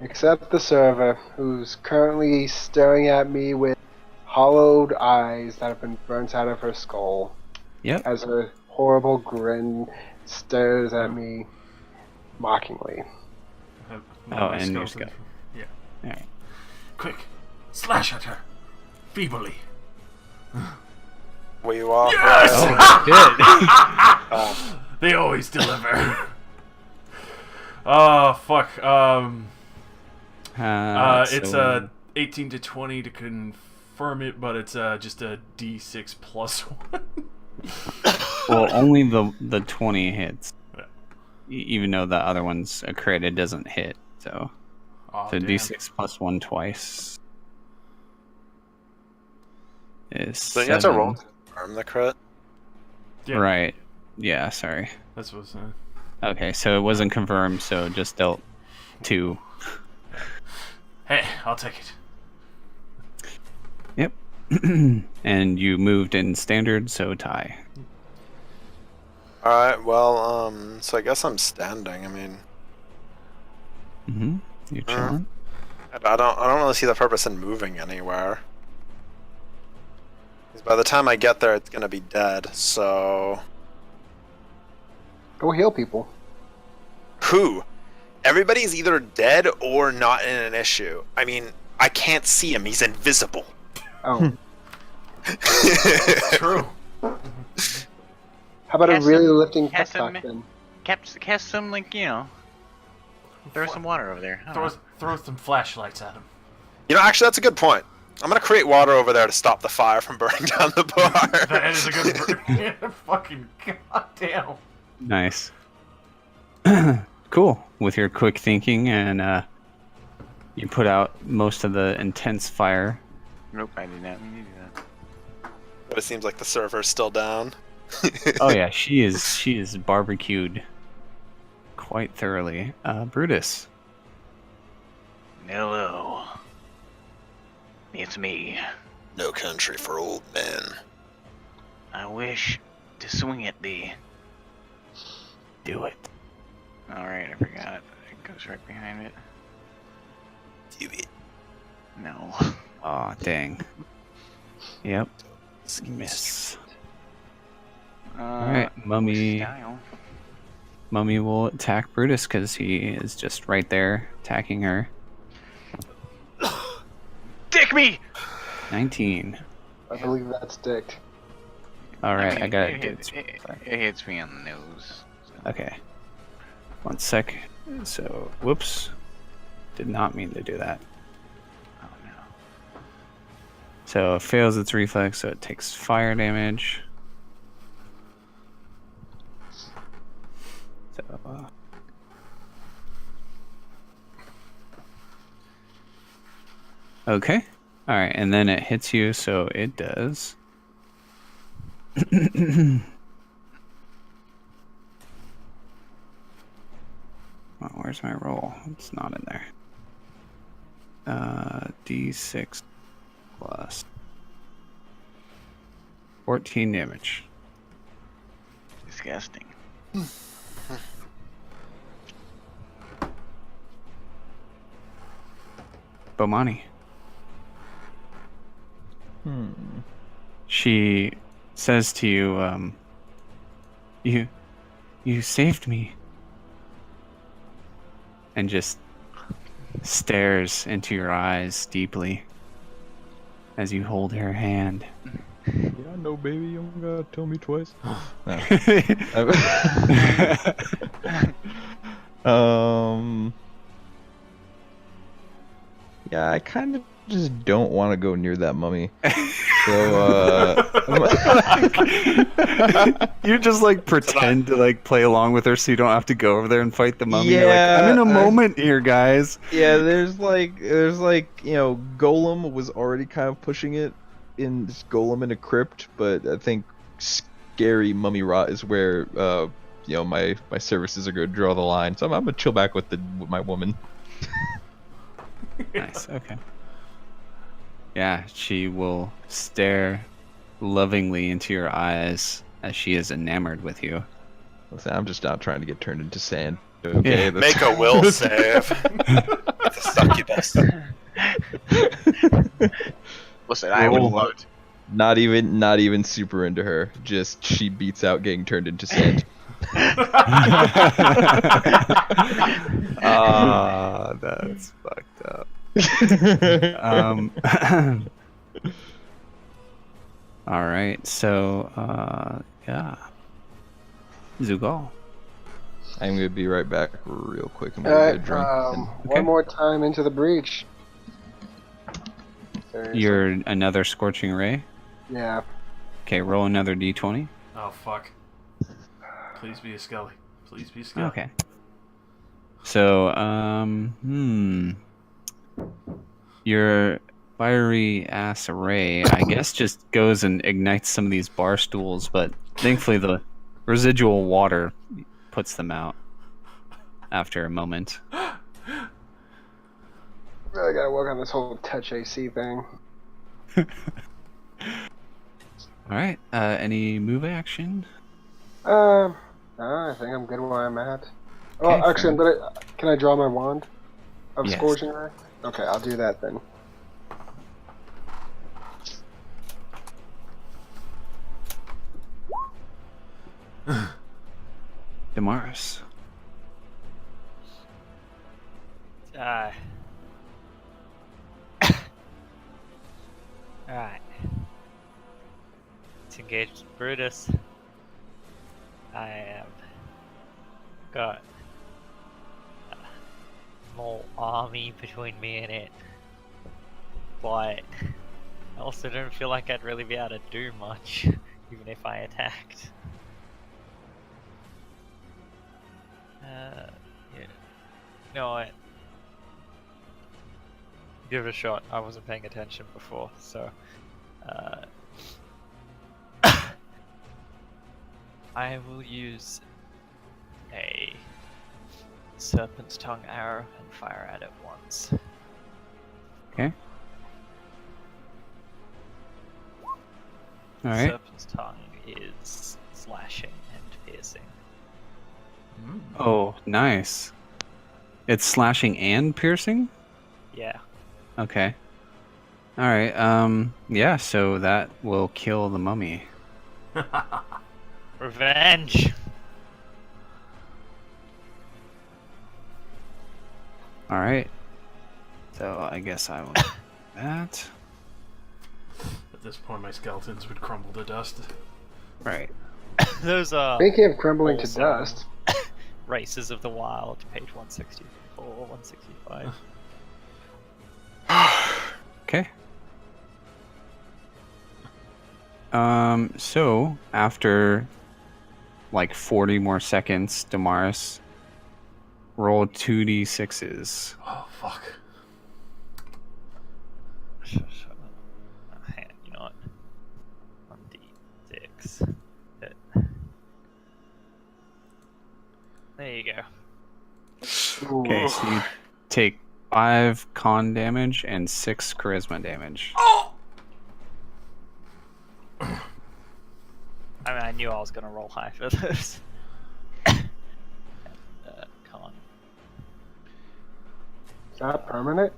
Except the server, who's currently staring at me with hollowed eyes that have been burnt out of her skull. Yep. As a horrible grin stares at me mockingly. Oh, and your skull. Yeah. Alright. Quick, slash at her, feebly. We are. Yes! Oh, They always deliver. Oh fuck. It's so- 18 to 20 to confirm it, but it's just a D6 plus 1. well, only the 20 hits. Yeah. Even though the other one's a crit, it doesn't hit. So, Oh, so damn. D6 plus 1 twice is so you have to roll 7. to confirm the crit. Yeah. Right. Yeah, sorry. That's what's. Okay, so it wasn't confirmed, so just dealt 2. Hey, I'll take it. Yep. And you moved in standard, so tie. Alright, well, so I guess I'm standing. I mean, Mm-hmm. You're chilling. I don't really see the purpose in moving anywhere. 'Cause by the time I get there, it's gonna be dead. So Go heal people. who? Everybody's either dead or not in an issue. I mean, I can't see him. He's invisible. Oh. True. How about Cast a really some- lifting cast pep some- talk then? Cast some, like, throw some water over there. I don't know. Throw some flashlights at him. You know, actually, that's a good point. I'm gonna create water over there to stop the fire from burning down the bar. That is a good. Fucking goddamn. Nice. Cool. With your quick thinking, and you put out most of the intense fire. Nope, I did not mean to do that. But it seems like the server's still down. Oh yeah, she is barbecued quite thoroughly. Brutus. Hello. It's me. No country for old men. I wish to swing at thee. Do it. Alright, I forgot. It goes right behind it. Do it. No. Aw, dang. Yep. Miss. All right, Mummy. Mummy will attack Brutus because he is just right there attacking her. Dick me! 19. I believe that's dicked. Alright, I got it, it. it hits me on the nose. So. Okay. 1 sec. So, whoops. Did not mean to do that. Oh no. So, it fails its reflex, so it takes fire damage. So, okay. Alright, and then it hits you, so it does. Oh, where's my roll? It's not in there. D6 plus 14 damage. Disgusting. Bomani. She says to you, you saved me. And just stares into your eyes deeply as you hold her hand. Yeah, no, baby, you don't gotta tell me twice. Yeah, I kind of just don't want to go near that mummy. So, You just like pretend to like play along with her so you don't have to go over there and fight the mummy. You're like, Yeah, I'm in a moment here, guys. yeah, there's like, Golem was already kind of pushing it in this Golem in a crypt, but I think scary mummy rot is where, my services are going to draw the line. So I'm gonna chill back with my woman. Nice, okay. Yeah, she will stare lovingly into your eyes as she is enamored with you. Listen, I'm just not trying to get turned into sand. Okay, Yeah. Make a will save. It's a succubus. Listen, I would love to. not even super into her. Just she beats out getting turned into sand. Ah, that's fucked up. All right, so yeah, Zugal. I'm gonna be right back real quick. I'm gonna get a drink. One more time into the breach. Seriously. You're another scorching ray. Yeah. Okay, roll another d20. Oh fuck. Please be a Skelly. Please be a Skelly. Okay. So, your fiery ass array, I guess, just goes and ignites some of these bar stools, but thankfully the residual water puts them out after a moment. Really gotta work on this whole touch AC thing. Alright, any move action? No, I think I'm good where I'm at. Oh, Okay, actually, can I draw my wand of Yes. Scourging Ray? Okay, I'll do that then. Damaris. Alright. Let's engage Brutus. I have got a small army between me and it. But I also don't feel like I'd really be able to do much, even if I attacked. Yeah. No, I give it a shot. I wasn't paying attention before, so I will use a Serpent's Tongue arrow and fire at it once. Okay. Alright. Serpent's Tongue is slashing and piercing. Oh, nice. It's slashing and piercing? Yeah. Okay. All right. Yeah. So that will kill the mummy. Revenge. All right. So I guess I will do that. At this point, my skeletons would crumble to dust. Right. Those are Speaking of crumbling to Also- dust, Races of the Wild, page 164, 165. Okay. So after like 40 more seconds, Damaris, roll 2d6s. Oh, fuck. Hang on, you know what? 1d6. There you go. Okay, so you take 5 con damage and 6 charisma damage. I mean, I knew I was gonna roll high for this. Con. is that permanent?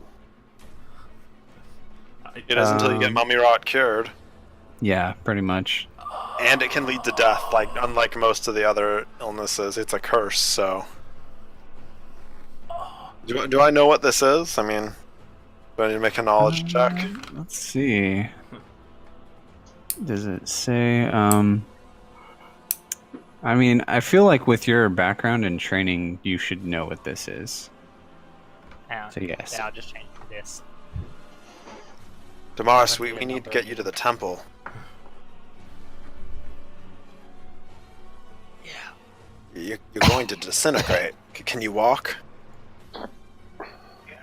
It is until you get mummy rot cured, Yeah, pretty much. and it can lead to death. Like unlike most of the other illnesses, it's a curse. So, do I know what this is? I mean, do I need to make a knowledge check? Let's see. Does it say? I mean, I feel like with your background and training, you should know what this is. So yes. Yeah, I'll just change this. Damaris, we need to get you to the temple. Yeah. You're going to disintegrate. Can you walk? Yeah,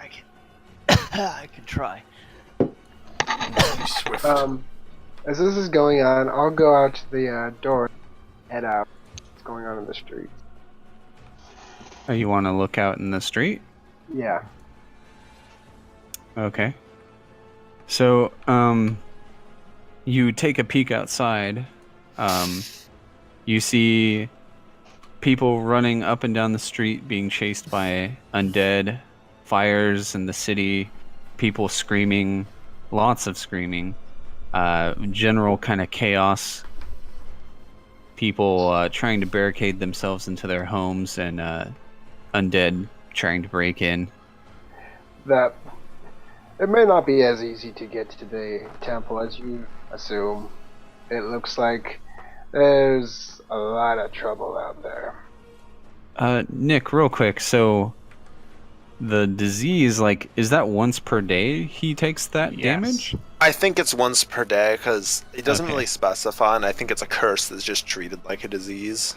I can. I can try. Swift. As this is going on, I'll go out to the door, head out. What's going on in the street? Oh, you want to look out in the street? Yeah. Okay. So, you take a peek outside. You see people running up and down the street being chased by undead, fires in the city, people screaming, lots of screaming, general kind of chaos, people trying to barricade themselves into their homes, and undead trying to break in. That it may not be as easy to get to the temple as you assume. It looks like there's a lot of trouble out there. Nick, real quick, so the disease, like, is that once per day he takes that Yes. damage? I think it's once per day because it doesn't Okay. really specify, and I think it's a curse that's just treated like a disease.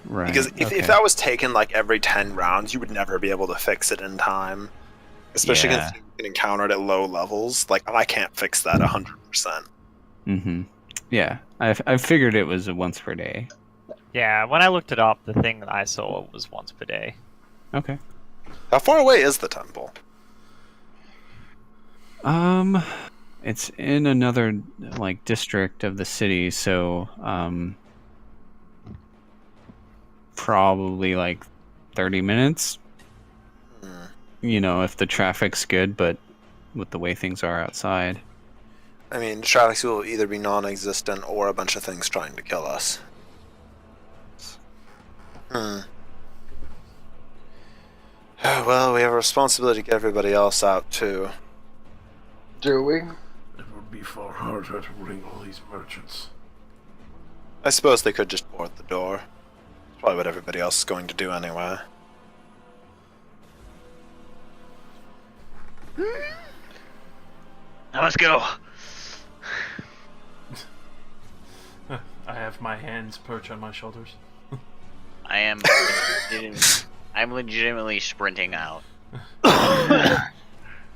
Right. Because if that was taken like every 10 rounds, you would never be able to fix it in time. Especially Yeah. because you can encounter it at low levels. Like, I can't fix that 100%. Mm-hmm. Yeah, I figured it was a once per day. Yeah, when I looked it up, the thing that I saw was once per day. Okay. How far away is the temple? It's in another like district of the city, so probably like 30 minutes. You know, if the traffic's good, but with the way things are outside. I mean, traffic will either be non-existent or a bunch of things trying to kill us. Well, we have a responsibility to get everybody else out, too. Do we? It would be far harder to bring all these merchants. I suppose they could just board the door. It's probably what everybody else is going to do anyway. Now let's go. I have my hands perch on my shoulders. I'm legitimately sprinting out.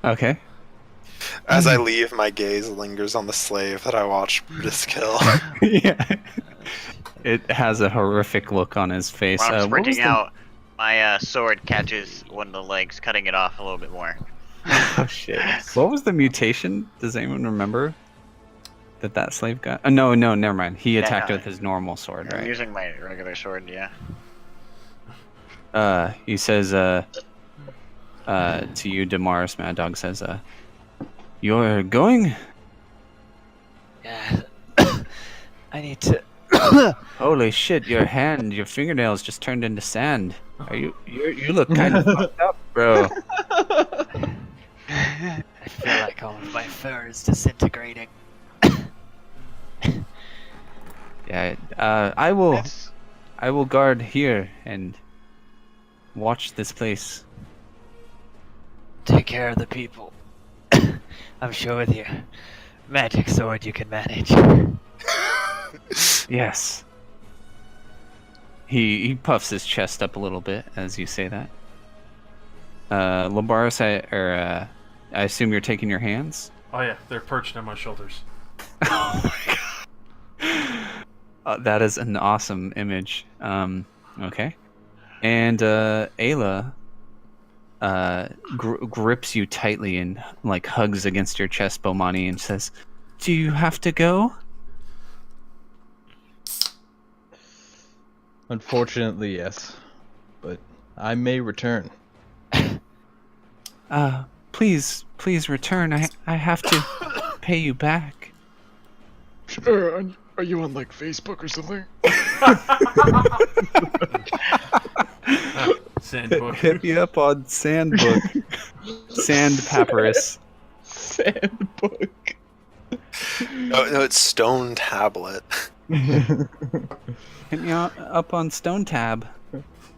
Okay. As I leave, my gaze lingers on the slave that I watched Brutus kill. Yeah. It has a horrific look on his face. While I'm what was sprinting the- out, my sword catches one of the legs, cutting it off a little bit more. Oh shit! What was the mutation? Does anyone remember that slave got? No, never mind. He attacked no. with his normal sword, I'm right? using my regular sword, yeah. He says, to you, Damaris, Mad Dog says, You're going? Yeah. I need to. Holy shit! Your fingernails just turned into sand. You look kind of fucked up, bro. I feel like all of my fur is disintegrating. Yeah. I will guard here and watch this place. Take care of the people. I'm sure with your magic sword you can manage. Yes. He puffs his chest up a little bit as you say that. Labaris, I assume you're taking your hands? Oh yeah, they're perched on my shoulders. Oh my god. That is an awesome image. Okay. And Ayla grips you tightly and like hugs against your chest, Bomani, and says, "Do you have to go?" Unfortunately, yes. But I may return. Please return. I have to pay you back. Sure, are you on like Facebook or something? Sandbook. Hit me up on Sandbook. Sand Papyrus. Sandbook. No, it's Stone Tablet. Hit me up on Stone Tab.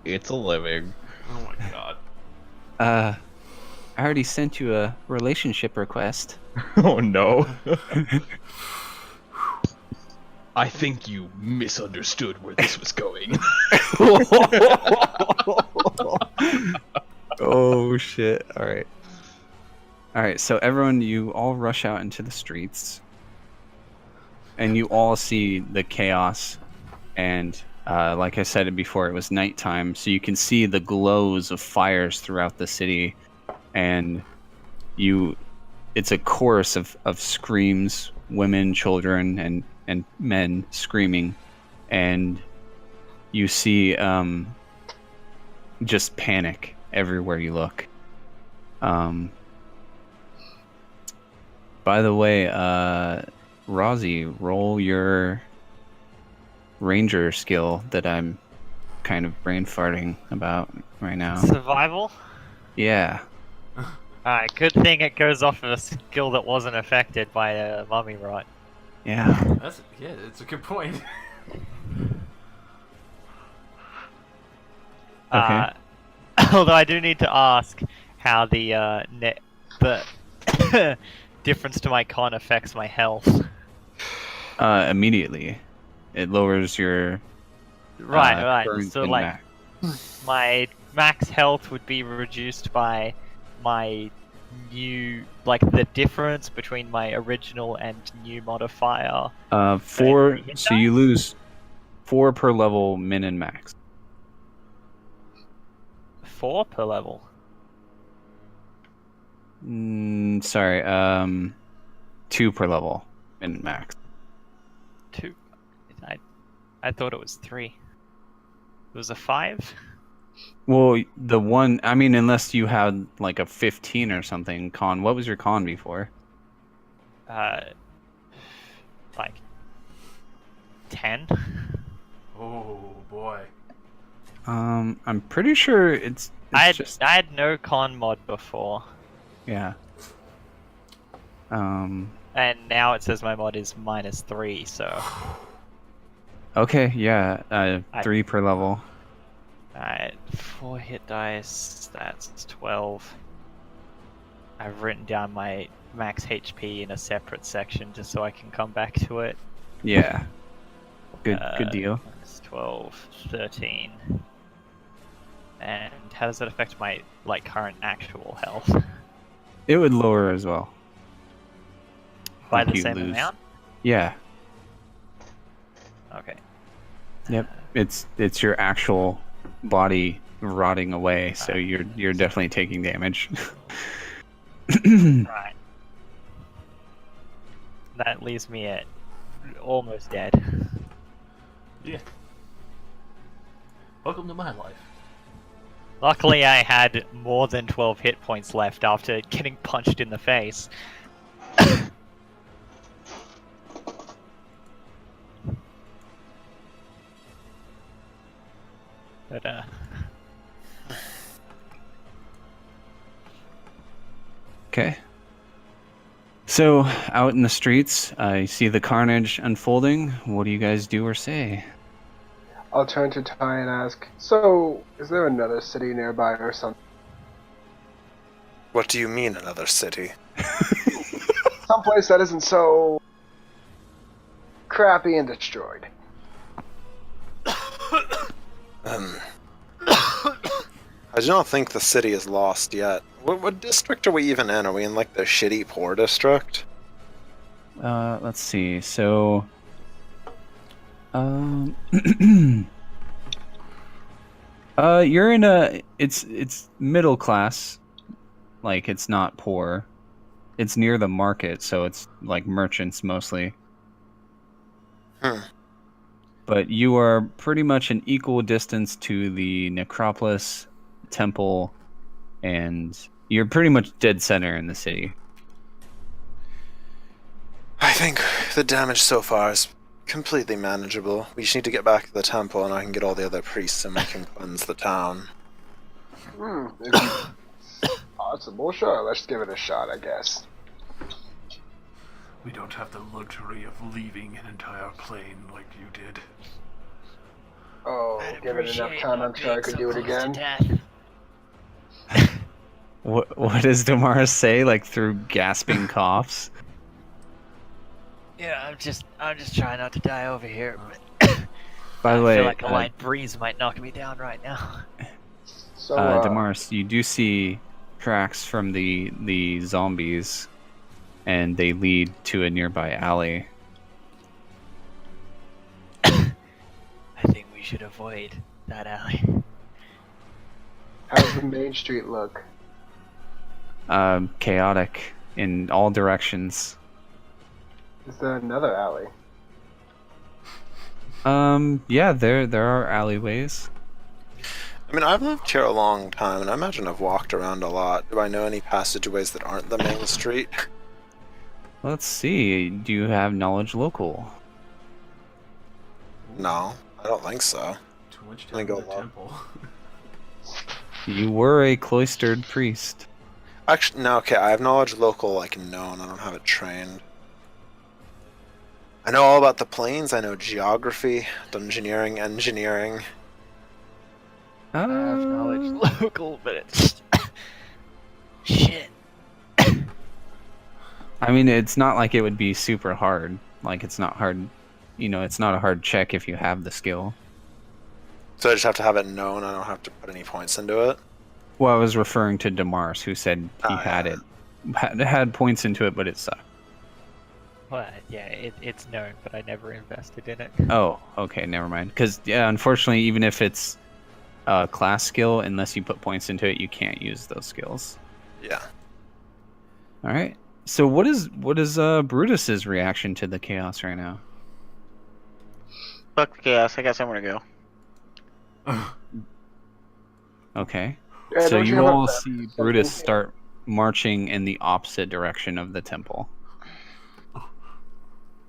It's a living. Oh my god. I already sent you a relationship request. Oh no. I think you misunderstood where this was going. Oh shit. Alright, so everyone, you all rush out into the streets. And you all see the chaos. And like I said it before, it was nighttime, so you can see the glows of fires throughout the city. And it's a chorus of screams, women, children, and men screaming. And you see just panic everywhere you look. By the way, Rozzy, roll your ranger skill that I'm kind of brain farting about right now. Survival? Yeah. Alright, good thing it goes off of a skill that wasn't affected by a mummy rot. Yeah. It's a good point. Okay. Although I do need to ask how the difference to my con affects my health. Immediately. It lowers your Right. current So and like max. my max health would be reduced by my new, like the difference between my original and new modifier. 4, hit so you lose 4 per level min and max. 4 per level. Sorry, 2 per level min and max. 2. I thought it was 3. It was a 5? Well, the one, I mean, unless you had like a 15 or something con. What was your con before? Like 10? Oh boy. I'm pretty sure it's I just, had no con mod before, yeah. and now it says my mod is -3, so Okay, yeah, 3 per level. alright, 4 hit dice, that's 12. I've written down my max HP in a separate section just so I can come back to it. Yeah. Good deal. Minus 12, 13. And how does that affect my current actual health? It would lower as well. By Like the you same lose. amount? Yeah. Okay. Yep. It's your actual body rotting away, so you're definitely taking damage. Right. That leaves me at almost dead. Yeah. Welcome to my life. Luckily, I had more than 12 hit points left after getting punched in the face. But Okay. So, out in the streets, you see the carnage unfolding. What do you guys do or say? I'll turn to Ty and ask, so, is there another city nearby or something? What do you mean, another city? Someplace that isn't so crappy and destroyed. I do not think the city is lost yet. What district are we even in? Are we in like the shitty poor district? Let's see. So, you're in a it's middle class, like it's not poor. It's near the market, so it's like merchants mostly. But you are pretty much an equal distance to the necropolis, temple, and you're pretty much dead center in the city. I think the damage so far is completely manageable. We just need to get back to the temple and I can get all the other priests and we can cleanse the town. If it's possible, sure, let's give it a shot, I guess. We don't have the luxury of leaving an entire plane like you did. Oh, give it enough time, I'm sure I could do it again. What does Damaris say, like through gasping coughs? yeah, I'm just trying not to die over here. But By the I way, feel like a light breeze might knock me down right now. So, Damaris, you do see tracks from the zombies, and they lead to a nearby alley. I think we should avoid that alley. how's the main street look? Chaotic in all directions. Is there another alley? Yeah, there are alleyways. I mean, I've lived here a long time and I imagine I've walked around a lot. Do I know any passageways that aren't the main street? Let's see. Do you have knowledge local? No, I don't think so. Too much Let me time go in the along. temple. You were a cloistered priest. Actually, no, okay, I have knowledge local, like known, I don't have it trained. I know all about the planes, I know geography, dungeoneering, engineering. I have knowledge local, but it's shit. I mean, it's not like it would be super hard. Like, it's not hard. You know, it's not a hard check if you have the skill. So I just have to have it known, I don't have to put any points into it. Well, I was referring to Damaris, who said he had yeah. it. Had points into it, but it sucked. Well, yeah, it's known, but I never invested in it. Oh, okay, never mind. Because, yeah, unfortunately, even if it's a class skill, unless you put points into it, you can't use those skills. Yeah. All right. So what is Brutus's reaction to the chaos right now? Fuck the chaos. I got somewhere to go. Okay. Yeah, So don't you have a all preference see or Brutus something? start marching in the opposite direction of the temple.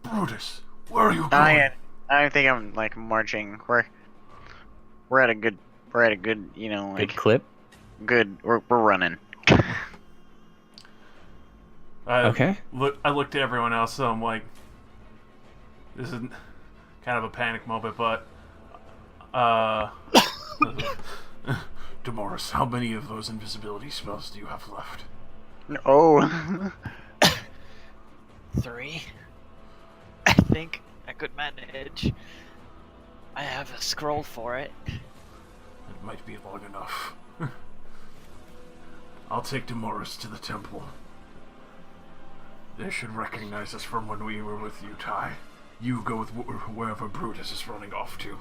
Brutus, where are you going? I don't think I'm like marching. We're at a good you know, like Good clip. good. We're running. Okay. I looked at everyone else, so I'm like, this is kind of a panic moment, but Damaris, how many of those invisibility spells do you have left? Oh. 3. I think I could manage. I have a scroll for it. It might be long enough. I'll take Damaris to the temple. They should recognize us from when we were with you, Ty. You go with wherever Brutus is running off to.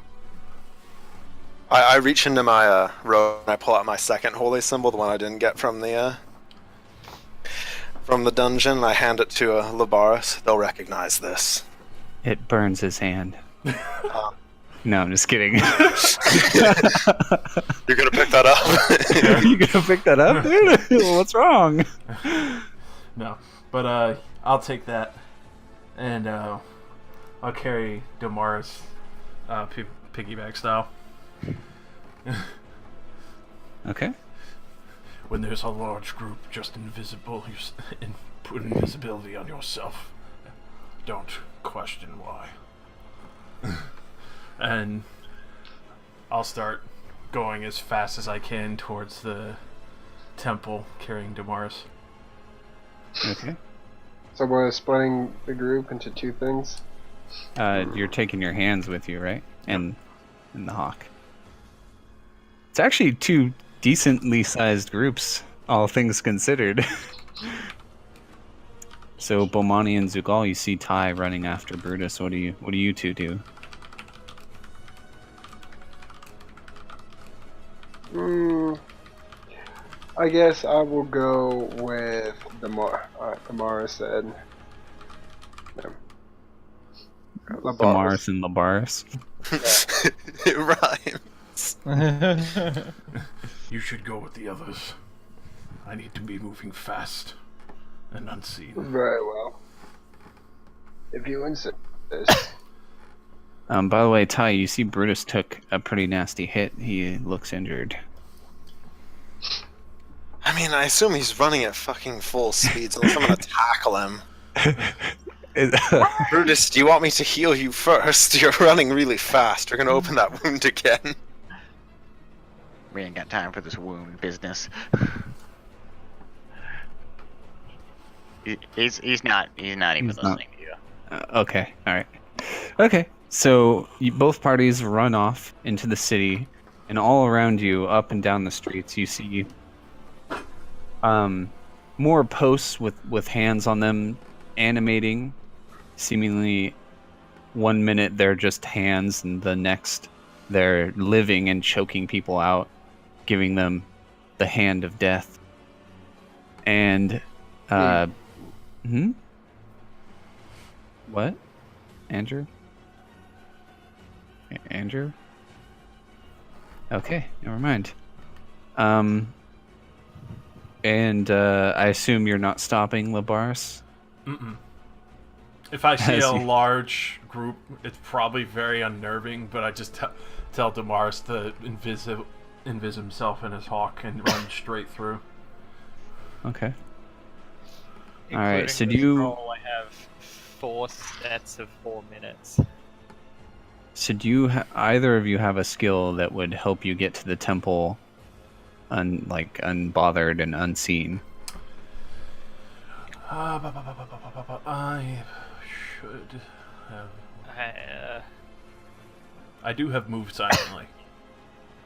I reach into my robe and I pull out my second holy symbol, the one I didn't get from the dungeon, and I hand it to Labaris. They'll recognize this. It burns his hand. No, I'm just kidding. You're gonna pick that up? You gonna pick that up, dude? What's wrong? No, but I'll take that, and I'll carry Damaris, piggyback style. Okay. When there's a large group, just invisible, and put invisibility on yourself. Don't question why. And I'll start going as fast as I can towards the temple, carrying Damaris. Okay. So we're splitting the group into two things. You're taking your hands with you, right? And the hawk. It's actually two decently sized groups, all things considered. So Bomani and Zugal, you see Ty running after Brutus. What do you two do? I guess I will go with Damaris said. Damaris and Labaris. It rhymes. You should go with the others. I need to be moving fast and unseen. Very well. If you insist. By the way, Ty, you see Brutus took a pretty nasty hit. He looks injured. I mean, I assume he's running at fucking full speed, so I'm gonna tackle him. Brutus, do you want me to heal you first? You're running really fast. You're gonna open that wound again. We ain't got time for this wound business. He's not even listening to you. Okay, alright. Okay, so both parties run off into the city, and all around you, up and down the streets, you see more posts with hands on them animating. Seemingly 1 minute they're just hands, and the next they're living and choking people out, giving them the hand of death. And what? Andrew? Andrew? Okay, never mind. And I assume you're not stopping, Labaris? Mm-mm. If I see a large group, it's probably very unnerving, but I just tell Damaris to invis himself in his hawk and run straight through. Okay. Including Alright, so do this you... roll, I have 4 sets of 4 minutes. So do you either of you have a skill that would help you get to the temple unbothered and unseen? I should have... I do have move silently.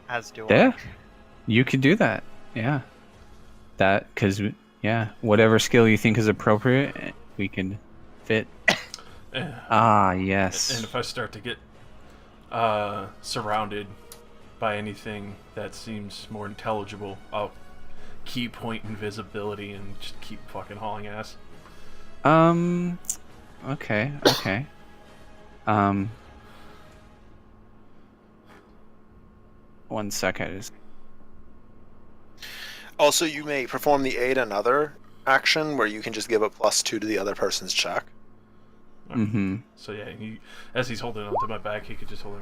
As do Yeah, I. you could do that. Yeah. That, because, yeah, whatever skill you think is appropriate, we can fit. Ah, yes. And if I start to get surrounded by anything that seems more intelligible, I'll key point invisibility and just keep fucking hauling ass. Okay. One second. Also, you may perform the aid another action where you can just give a +2 to the other person's check. Mm-hmm. So yeah, as he's holding onto my back, he could just hold it.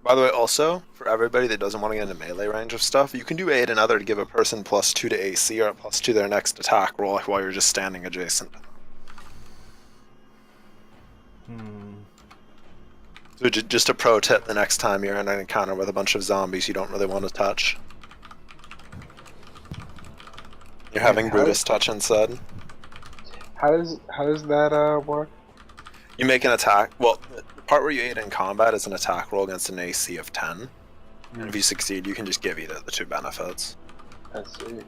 By the way, also, for everybody that doesn't want to get into melee range of stuff, you can do aid another to give a person +2 to AC or a +2 to their next attack roll while you're just standing adjacent. So just a pro tip the next time you're in an encounter with a bunch of zombies you don't really want to touch. You're having Brutus touch instead. How does that work? You make an attack. Well, the part where you aid in combat is an attack roll against an AC of 10. And if you succeed, you can just give either of the two benefits. I see.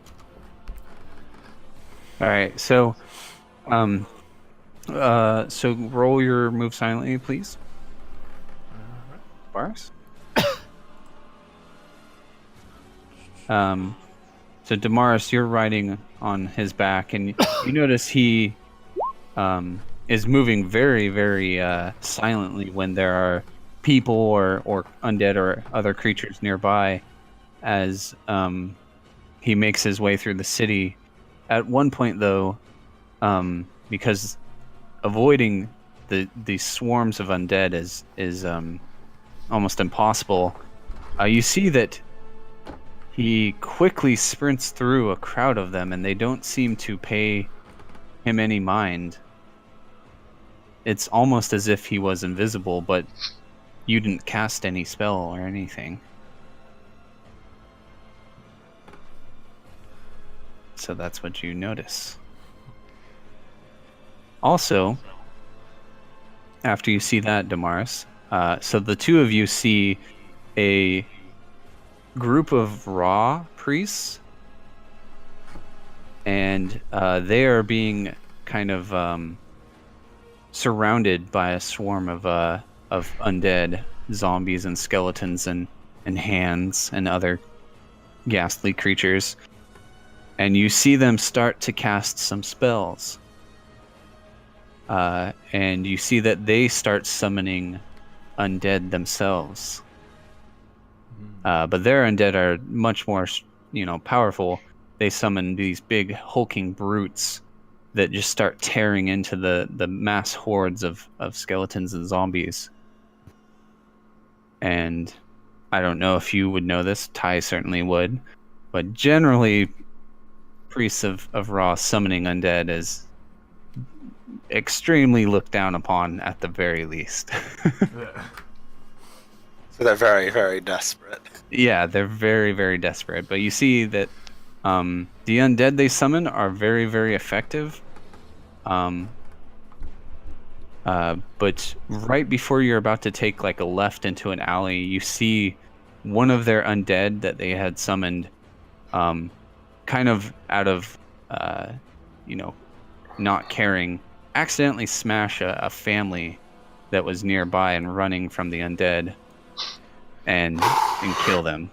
All right, so roll your move silently, please. Bars. So Damaris, you're riding on his back, and you notice he is moving very, very silently when there are people or undead or other creatures nearby, as he makes his way through the city. At one point, though, because avoiding the swarms of undead is almost impossible, you see that he quickly sprints through a crowd of them, and they don't seem to pay him any mind. It's almost as if he was invisible, but you didn't cast any spell or anything. So that's what you notice. Also, after you see that, Damaris, so the two of you see a group of raw priests, and they are being kind of surrounded by a swarm of undead zombies and skeletons and hands and other ghastly creatures. And you see them start to cast some spells. And you see that they start summoning undead themselves. But their undead are much more, powerful. They summon these big hulking brutes that just start tearing into the mass hordes of skeletons and zombies. And I don't know if you would know this, Ty certainly would, but generally priests of Ra summoning undead is extremely looked down upon at the very least. Yeah. So they're very, very desperate. Yeah, they're very, very desperate. But you see that the undead they summon are very, very effective. But right before you're about to take like a left into an alley, you see one of their undead that they had summoned, kind of out of, not caring, accidentally smash a family that was nearby and running from the undead, and kill them.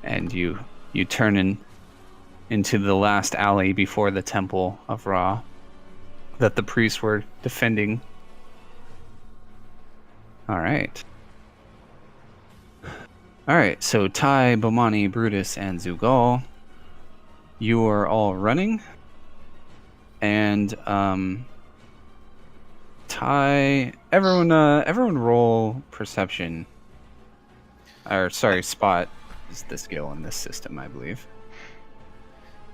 And you turn into the last alley before the temple of Ra that the priests were defending. All right, so Ty, Bomani, Brutus, and Zugal, you are all running. And Ty, everyone roll perception. Or sorry, spot is the skill in this system, I believe.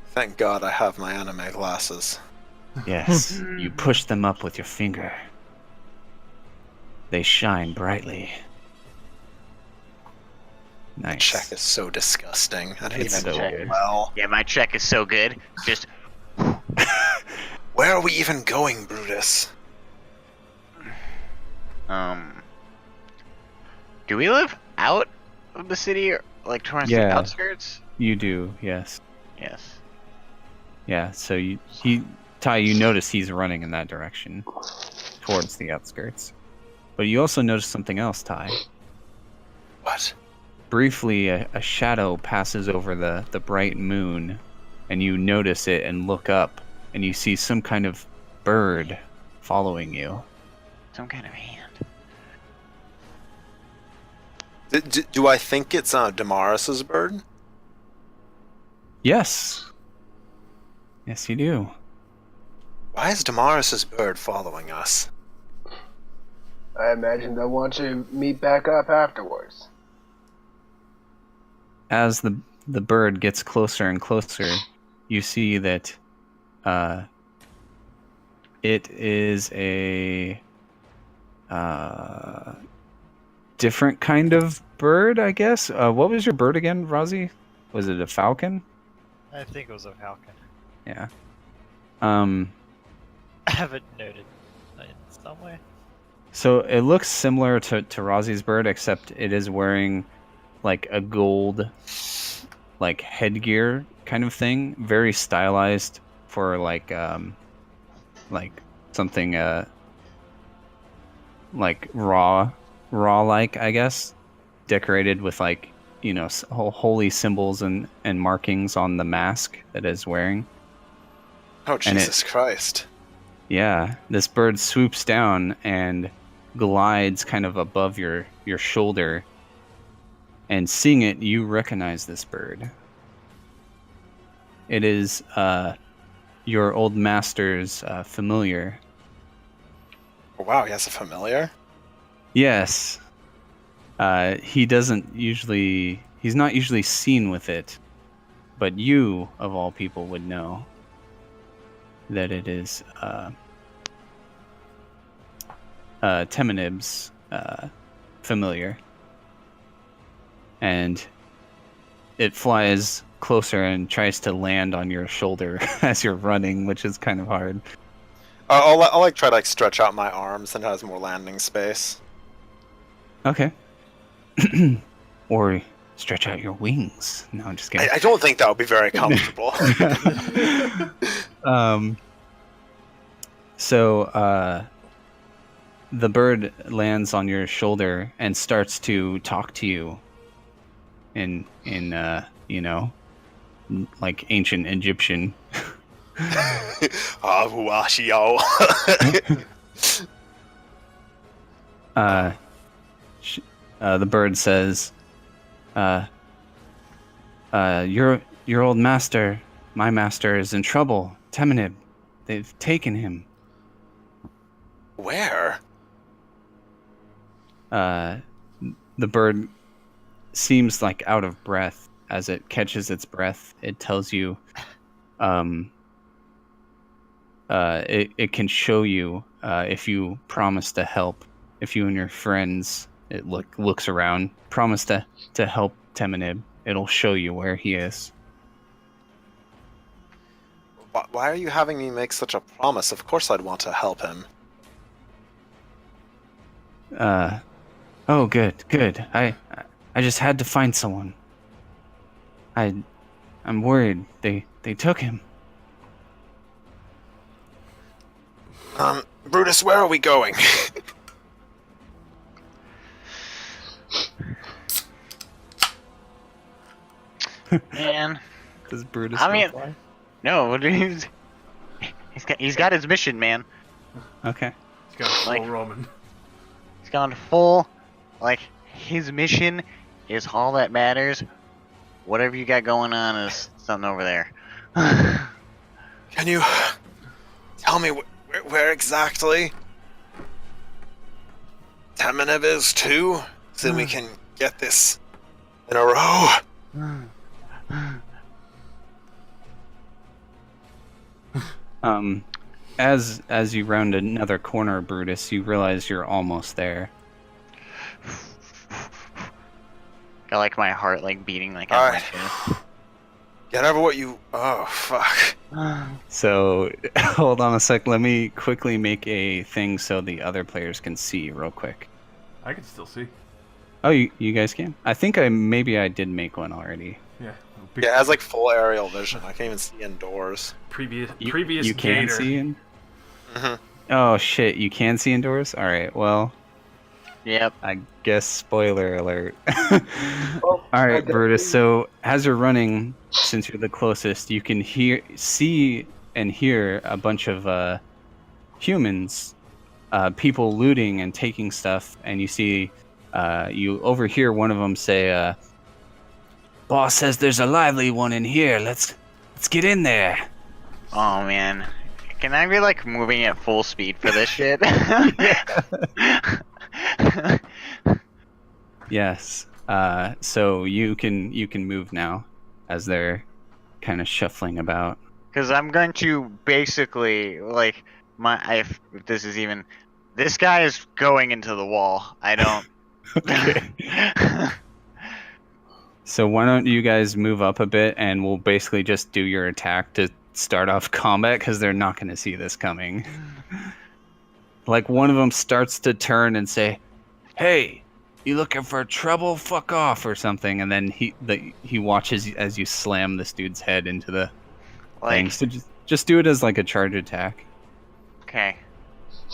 Thank God I have my anime glasses. Yes, you push them up with your finger. They shine brightly. Nice. Check is so disgusting. I didn't It's even so roll good. well. Yeah, my check is so good. Just Where are we even going, Brutus? do we live out of the city or like towards the Yeah. outskirts? You do, yes. Yes. Yeah, so Ty, you notice he's running in that direction, towards the outskirts. But you also notice something else, Ty. What? Briefly, a shadow passes over the bright moon, and you notice it and look up, and you see some kind of bird following you. Some kind of hand. Do I think it's Damaris's bird? Yes. Yes, you do. Why is Damaris's bird following us? I imagine they'll want to meet back up afterwards. As the bird gets closer and closer, you see that it is a different kind of bird, I guess. What was your bird again, Razi? Was it a falcon? I think it was a falcon. Yeah. I have it noted in some way. So it looks similar to Razi's bird, except it is wearing like a gold like headgear kind of thing, very stylized for like something like raw like, I guess, decorated with like, holy symbols and markings on the mask that it's wearing. Oh, And Jesus Christ. Yeah, this bird swoops down and glides kind of above your shoulder, and seeing it, you recognize this bird. It is your old master's familiar. Oh, wow, he has a familiar? Yes. He's not usually seen with it, but you, of all people, would know that it is Temenib's familiar. And it flies closer and tries to land on your shoulder as you're running, which is kind of hard. I'll like try to like stretch out my arms and it has more landing space. Okay. Or stretch out your wings. No, I'm just kidding. I don't think that would be very comfortable. So the bird lands on your shoulder and starts to talk to you in like ancient Egyptian. The bird says, your old master, my master, is in trouble. Temenib, they've taken him. Where? The bird seems like out of breath. As it catches its breath, it tells you, it can show you if you promise to help. If you and your friends, it looks around, promise to help Temenib, it'll show you where he is. Why are you having me make such a promise? Of course I'd want to help him. Oh, good. I just had to find someone. I'm worried they took him. Brutus, where are we going? Man. Does Brutus fly? No, he's got his mission, man. Okay. He's got a full Roman. He's gone full, like, his mission is all that matters. Whatever you got going on is something over there. Can you tell me where exactly Temenib is too? So we can get this in a row. As you round another corner, Brutus, you realize you're almost there. Got like my heart like beating like out my chest. Get over what you. Oh fuck. So hold on a sec. Let me quickly make a thing so the other players can see real quick. I can still see. Oh, you guys can? I think maybe I did make one already. Yeah. Yeah, it has like full aerial vision. I can't even see indoors. Previous You can gator. see in? Mhm. Oh shit, you can see indoors? Alright, well, Yep. I guess spoiler alert. Oh, Alright, okay. Brutus, so as you're running, since you're the closest, you can see and hear a bunch of humans, people looting and taking stuff, and you see, you overhear one of them say, boss says there's a lively one in here, let's get in there. Oh man. Can I be like moving at full speed for this shit? Yes. So you can move now, as they're kind of shuffling about. Because I'm going to basically like if this is even, this guy is going into the wall. I don't. Okay. So why don't you guys move up a bit, and we'll basically just do your attack to start off combat, because they're not going to see this coming. Like one of them starts to turn and say, "Hey, you looking for trouble? Fuck off," or something, and then he watches as you slam this dude's head into the thing. So just do it as like a charge attack. Okay.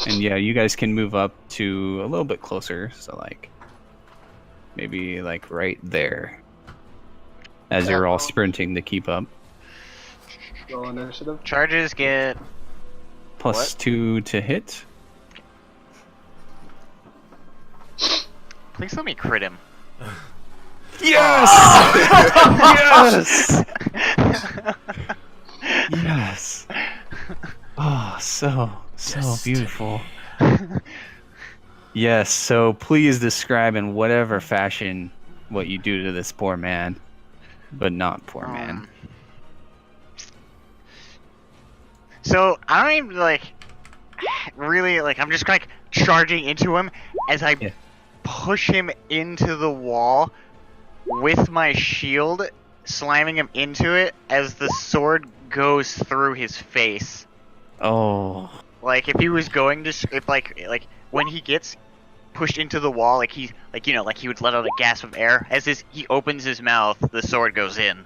And yeah, you guys can move up to a little bit closer, so like maybe like right there, as you're all sprinting to keep up. Roll initiative. Charges get +2 to hit. Please let me crit him. Yes! Yes! Yes! Oh, so beautiful. Yes, so please describe in whatever fashion what you do to this poor man. But not poor man. So I don't even really I'm just charging into him as I push him into the wall with my shield, slamming him into it as the sword goes through his face. Oh. Like if he was going to, if when he gets pushed into the wall, like he would let out a gasp of air as he opens his mouth, the sword goes in.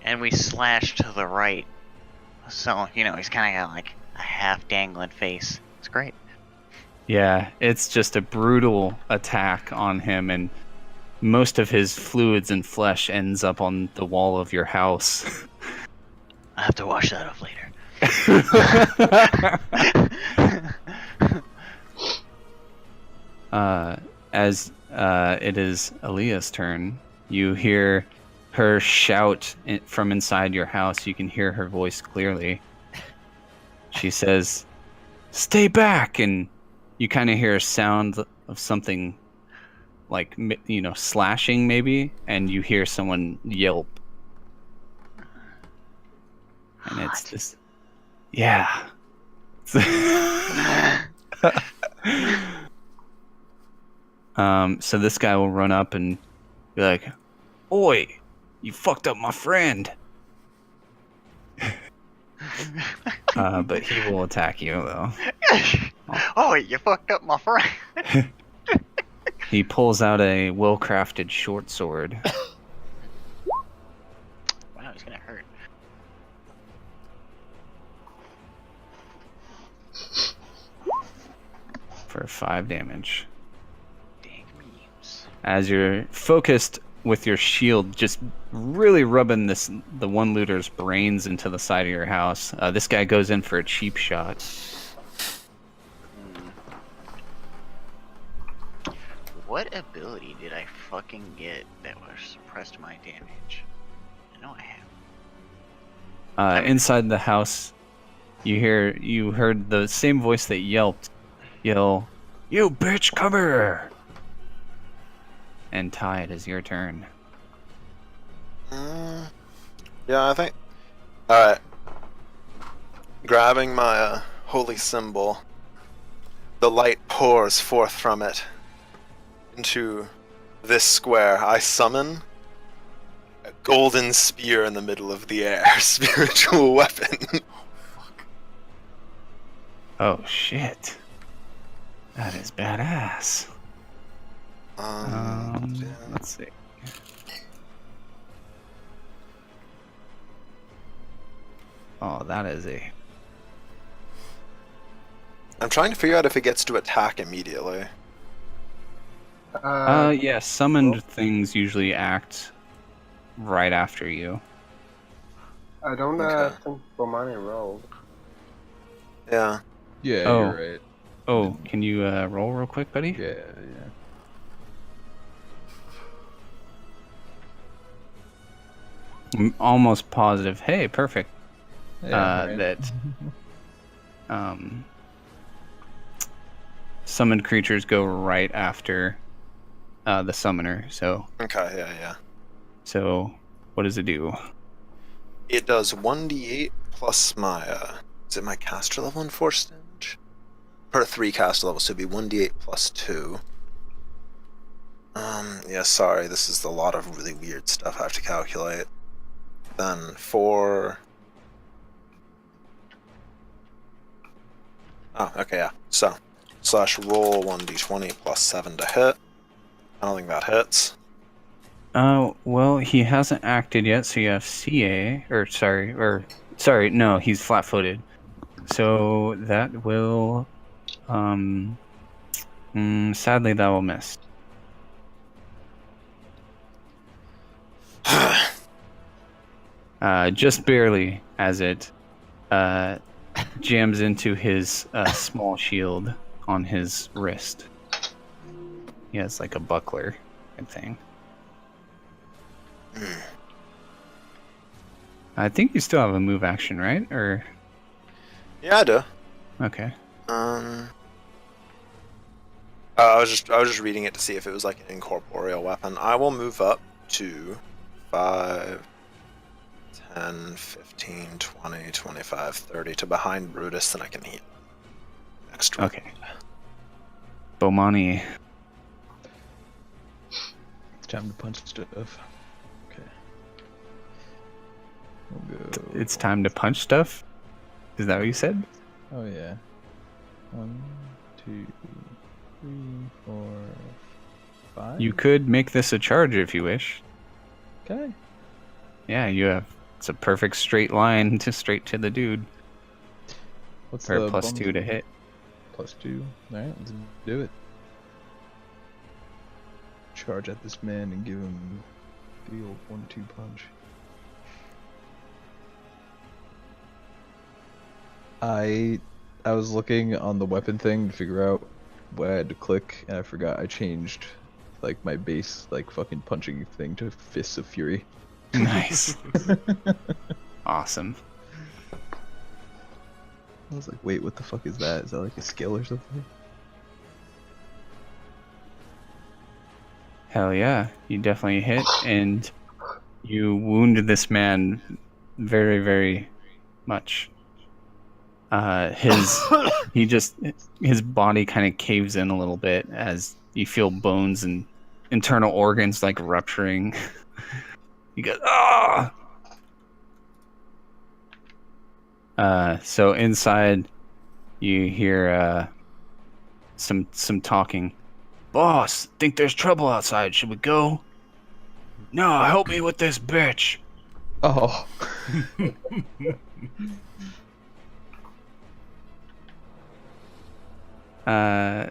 And we slash to the right. So, he's kind of got a half dangling face. It's great. Yeah, it's just a brutal attack on him, and most of his fluids and flesh ends up on the wall of your house. I have to wash that off later. As it is Aaliyah's turn, you hear her shout from inside your house. You can hear her voice clearly. She says, "Stay back!" And you kind of hear a sound of something like, slashing maybe, and you hear someone yelp. And it's this, yeah. So this guy will run up and be like, "Oi, you fucked up my friend." But he will attack you though. Oh, you fucked up my friend. He pulls out a well-crafted short sword. Wow, he's gonna hurt. For 5 damage. Dang memes. As you're focused with your shield, just really rubbing the one looter's brains into the side of your house. This guy goes in for a cheap shot. What ability did I fucking get that was suppressed my damage? I know I have. Inside the house, you heard the same voice that yelped, yell, "You bitch, come here!" And Ty, it is your turn. Yeah, I think. Alright. Grabbing my holy symbol, the light pours forth from it into this square. I summon a golden spear in the middle of the air, spiritual weapon. Oh shit. That is badass. Let's see. Oh, that is a... I'm trying to figure out if it gets to attack immediately. Yeah, summoned things usually act right after you. I don't Okay. think Bomani rolled. Yeah. Yeah, Oh. you're right. Oh, can you roll real quick, buddy? Yeah. I'm almost positive. Hey, perfect. Yeah, right. That summoned creatures go right after the summoner. So Okay, yeah. what does it do? It does 1d8 plus my, is it my caster level and force damage? Per 3 caster levels, so it'd be 1d8 plus 2. Yeah, sorry, this is a lot of really weird stuff I have to calculate. Then 4... Oh, okay, yeah. So, slash roll 1d20 plus 7 to hit. I don't think that hits. Well, he hasn't acted yet, so you have CA, no, he's flat-footed. So that will, sadly that will miss. Just barely, as it jams into his small shield on his wrist. He has like a buckler type thing. I think you still have a move action, right? Or Yeah, I do. okay. I was just reading it to see if it was like an incorporeal weapon. I will move up to 5, 10, 15, 20, 25, 30 to behind Brutus, and I can heal. Extra. Okay. Bomani. It's time to punch stuff. Okay. We'll go. It's time to punch stuff? Is that what you said? Oh yeah. 1, 2, 3, 4, 5. You could make this a charge if you wish. Okay. Yeah, you have. It's a perfect straight line to straight to the dude. What's For the a plus bonus? 2 to hit. +2. Alright, let's do it. Charge at this man and give him the old 1-2 punch. I was looking on the weapon thing to figure out what I had to click, and I forgot I changed like my base like fucking punching thing to Fists of Fury. Nice. Awesome. I was like, wait, what the fuck is that? Is that like a skill or something? Hell yeah. You definitely hit, and you wounded this man very, very much. His body kind of caves in a little bit as you feel bones and internal organs like rupturing. You go, ah! So inside, you hear some talking. Boss, think there's trouble outside. Should we go? No, help me with this bitch. Oh.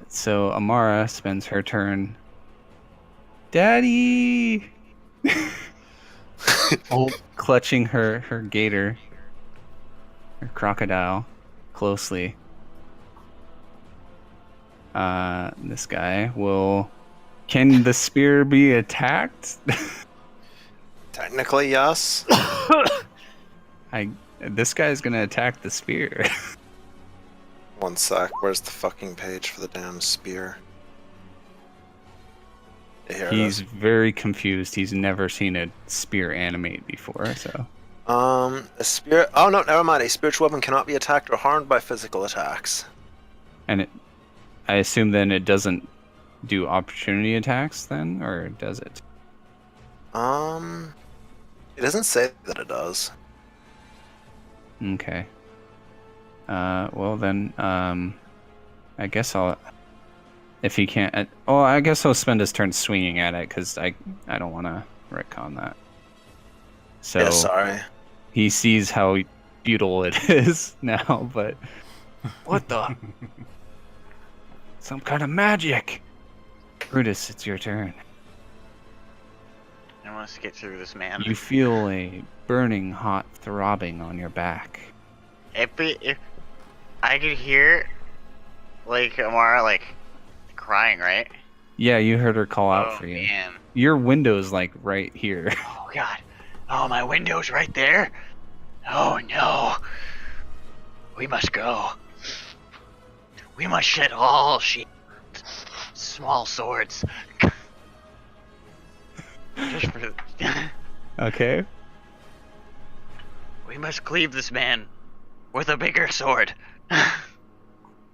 So Amara spends her turn. Daddy! Clutching her gator, her crocodile, closely. This guy will. Can the spear be attacked? Technically, yes. This guy's gonna attack the spear. One sec. Where's the fucking page for the damn spear? Here it He's is. very confused. He's never seen a spear animate before, so. A spear. Oh no, never mind. A spiritual weapon cannot be attacked or harmed by physical attacks. And I assume then it doesn't do opportunity attacks then, or does it? It doesn't say that it does. Okay. Well then, I guess I'll. If he can't, I guess I'll spend his turn swinging at it because I don't want to retcon that. So Yeah, sorry. he sees how futile it is now, but what the? Some kind of magic. Brutus, it's your turn. I want us to get through this, man. You feel a burning hot throbbing on your back. If I could hear, like, Amara, like, crying, right? Yeah, you heard her call out for you. Man. Your window's like right here. Oh, God. Oh, my window's right there? Oh, no. We must go. We must shed all shields. Small swords. Just for... Okay. We must cleave this man with a bigger sword.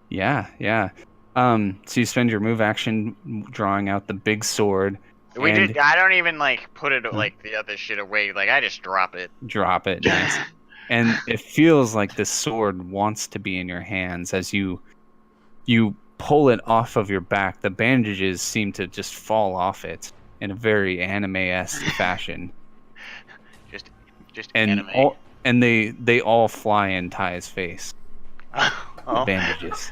Yeah. So you spend your move action drawing out the big sword. I don't even, like, put it, like, the other shit away. Like, I just drop it. Drop it. Nice. And it feels like this sword wants to be in your hands as you pull it off of your back. The bandages seem to just fall off it in a very anime-esque fashion. Just And anime. they all fly in Ty's face. The Oh. bandages.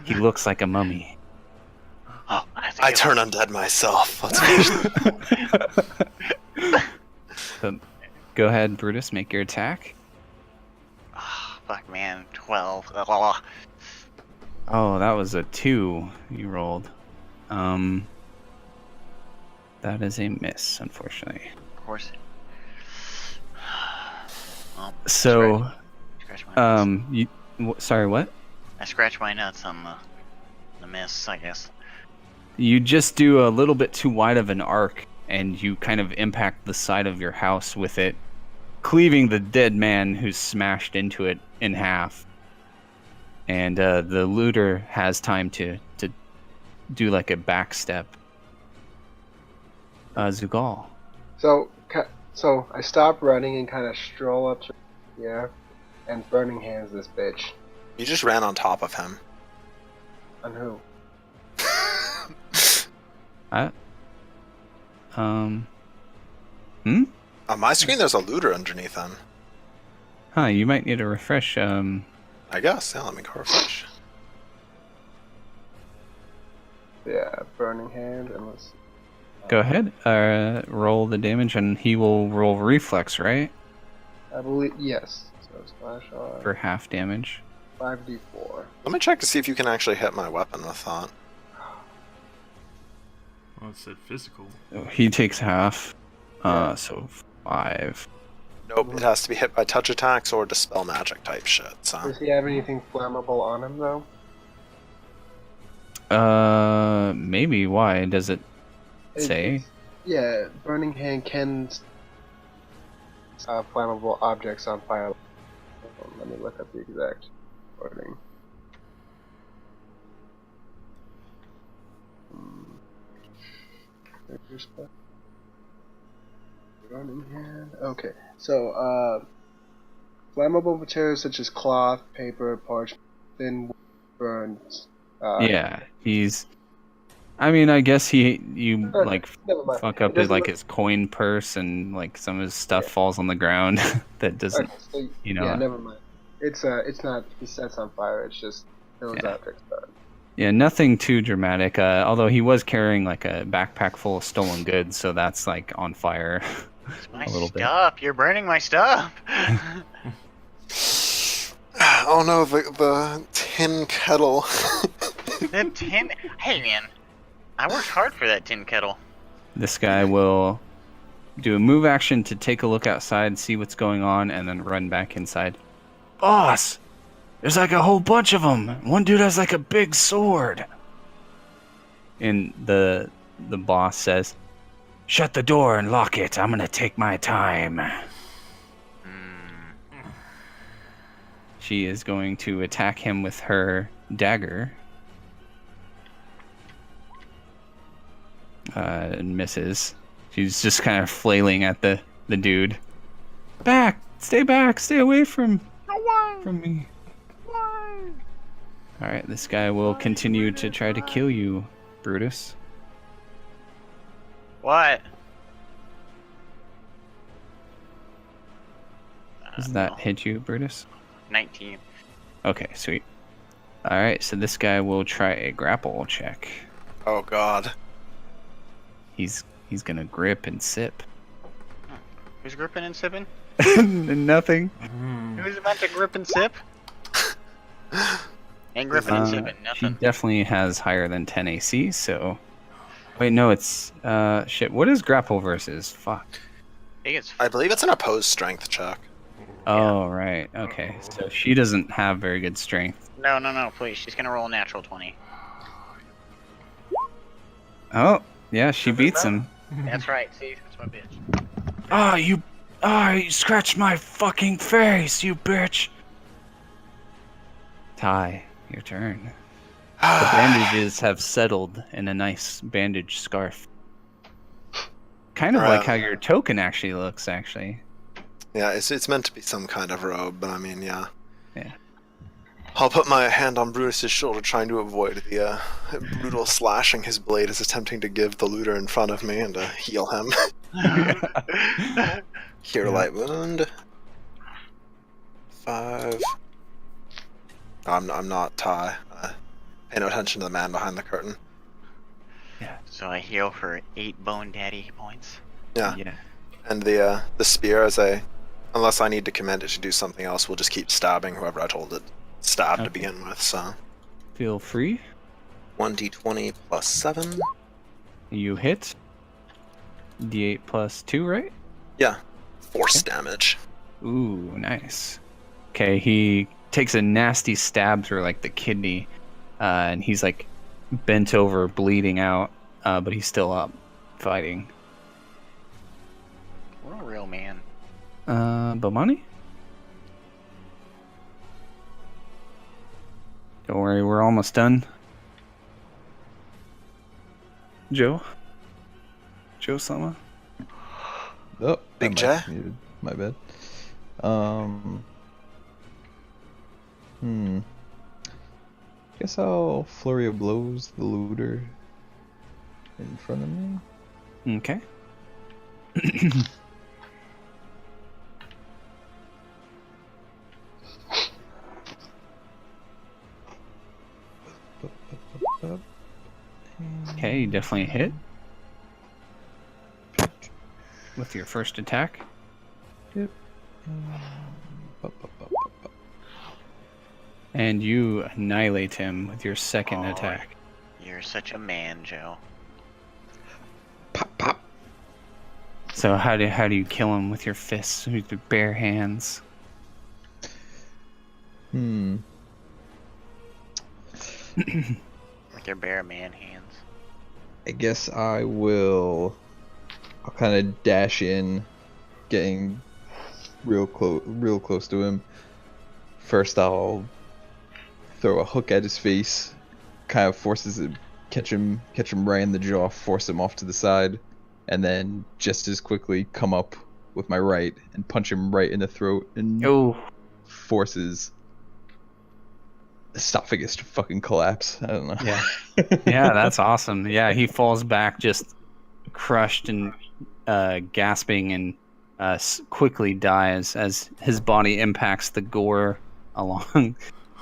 He looks like a mummy. Oh, I turn undead myself. Let's finish. So, go ahead, Brutus, make your attack. Oh, fuck, man. 12. Oh. Oh, that was a 2 you rolled. That is a miss, unfortunately. Of course. Well, So, scratch my nuts. sorry, what? I scratch my nuts on the miss, I guess. You just do a little bit too wide of an arc, and you kind of impact the side of your house with it, cleaving the dead man who's smashed into it in half. And the looter has time to do like a back step. Zugal. So I stop running and kind of stroll up to here, and Burning Hands this bitch. You just ran on top of him. On who? On my screen, there's a looter underneath him. Huh, you might need a refresh. I guess. Yeah, let me go refresh. Yeah, Burning Hand, and let's. Go ahead. Roll the damage, and he will roll reflex, right? I believe yes. So splash on For half damage. 5d4. Let me check to see if you can actually hit my weapon with that. Well, it said physical. He takes half. So 5. Nope, it has to be hit by touch attacks or dispel magic type shit. So Does he have anything flammable on him though? Maybe. Why does it say? Yeah, Burning Hand can flammable objects on fire. Let me look up the exact wording. Burning Hand. Okay, so flammable materials such as cloth, paper, parchment, thin burns. Yeah, he's. I mean, I guess you like Never mind. fuck It up doesn't like look- his coin purse, and like some of his stuff falls on the ground that doesn't. Okay, so, You know. yeah, never mind. It's not he sets on fire. It's just those Yeah. objects burn. Yeah, nothing too dramatic. Although he was carrying like a backpack full of stolen goods, so that's like on fire. It's my A little bit. stuff. You're burning my stuff. oh no, the tin kettle. That tin. Hey man, I worked hard for that tin kettle. This guy will do a move action to take a look outside, see what's going on, and then run back inside. Boss, there's like a whole bunch of them. One dude has like a big sword. And the boss says, "Shut the door and lock it. I'm gonna take my time." She is going to attack him with her dagger. And misses. She's just kind of flailing at the dude. Back! Stay back! Stay away from me. Alright, this guy will continue to try to kill you, Brutus. What? Does that hit you, Brutus? 19. Okay, sweet. Alright, so this guy will try a grapple check. Oh god. He's gonna grip and sip. Who's gripping and sipping? Nothing. Who's about to grip and sip? Ain't gripping and sipping, She nothing. definitely has higher than 10 AC, so... Wait, no, it's... shit, what is grapple versus? Fuck. I think it's I believe it's an opposed strength check. Oh, right, okay. So she doesn't have very good strength. no, please. She's gonna roll a natural 20. Oh, yeah, she beats him. That's right. See, that's my bitch. You scratched my fucking face, you bitch! Ty, your turn. The bandages have settled in a nice bandage scarf. Kind of like how your token actually looks, actually. Yeah, it's meant to be some kind of robe, but I mean, yeah. Yeah. I'll put my hand on Brutus's shoulder, trying to avoid the brutal slashing his blade is attempting to give the looter in front of me, and to heal him. Cure light wound. 5. I'm not Ty. Pay no attention to the man behind the curtain. So I heal for 8 bone daddy points. Yeah. Yeah. And the spear, unless I need to command it to do something else, will just keep stabbing whoever I told it stab to begin with. So Feel free. 1d20 plus 7. You hit. D8 plus 2, right? Yeah. Force damage. Ooh, nice. Okay, he takes a nasty stab through like the kidney, and he's like bent over, bleeding out, but he's still up, fighting. What a real man. Bomani? Don't worry, we're almost done. Joe? Joe-sama? Oh, Big I J? might have muted. My bad. Guess I'll flurry of blows the looter in front of me. Okay. Okay, you definitely hit. With your first attack. Yep. And you annihilate him with your second Oh, attack. You're such a man, Joe. Pop, pop. So how do you kill him with your fists, with your bare hands? With your bare man hands. I guess I'll kind of dash in, getting real close to him. First, I'll throw a hook at his face, kind of forces it, catch him right in the jaw, force him off to the side, and then just as quickly come up with my right and punch him right in the throat and Oh, forces the esophagus to fucking collapse. I don't know. yeah. Yeah, that's awesome. Yeah, he falls back just crushed and gasping and quickly dies as his body impacts the gore along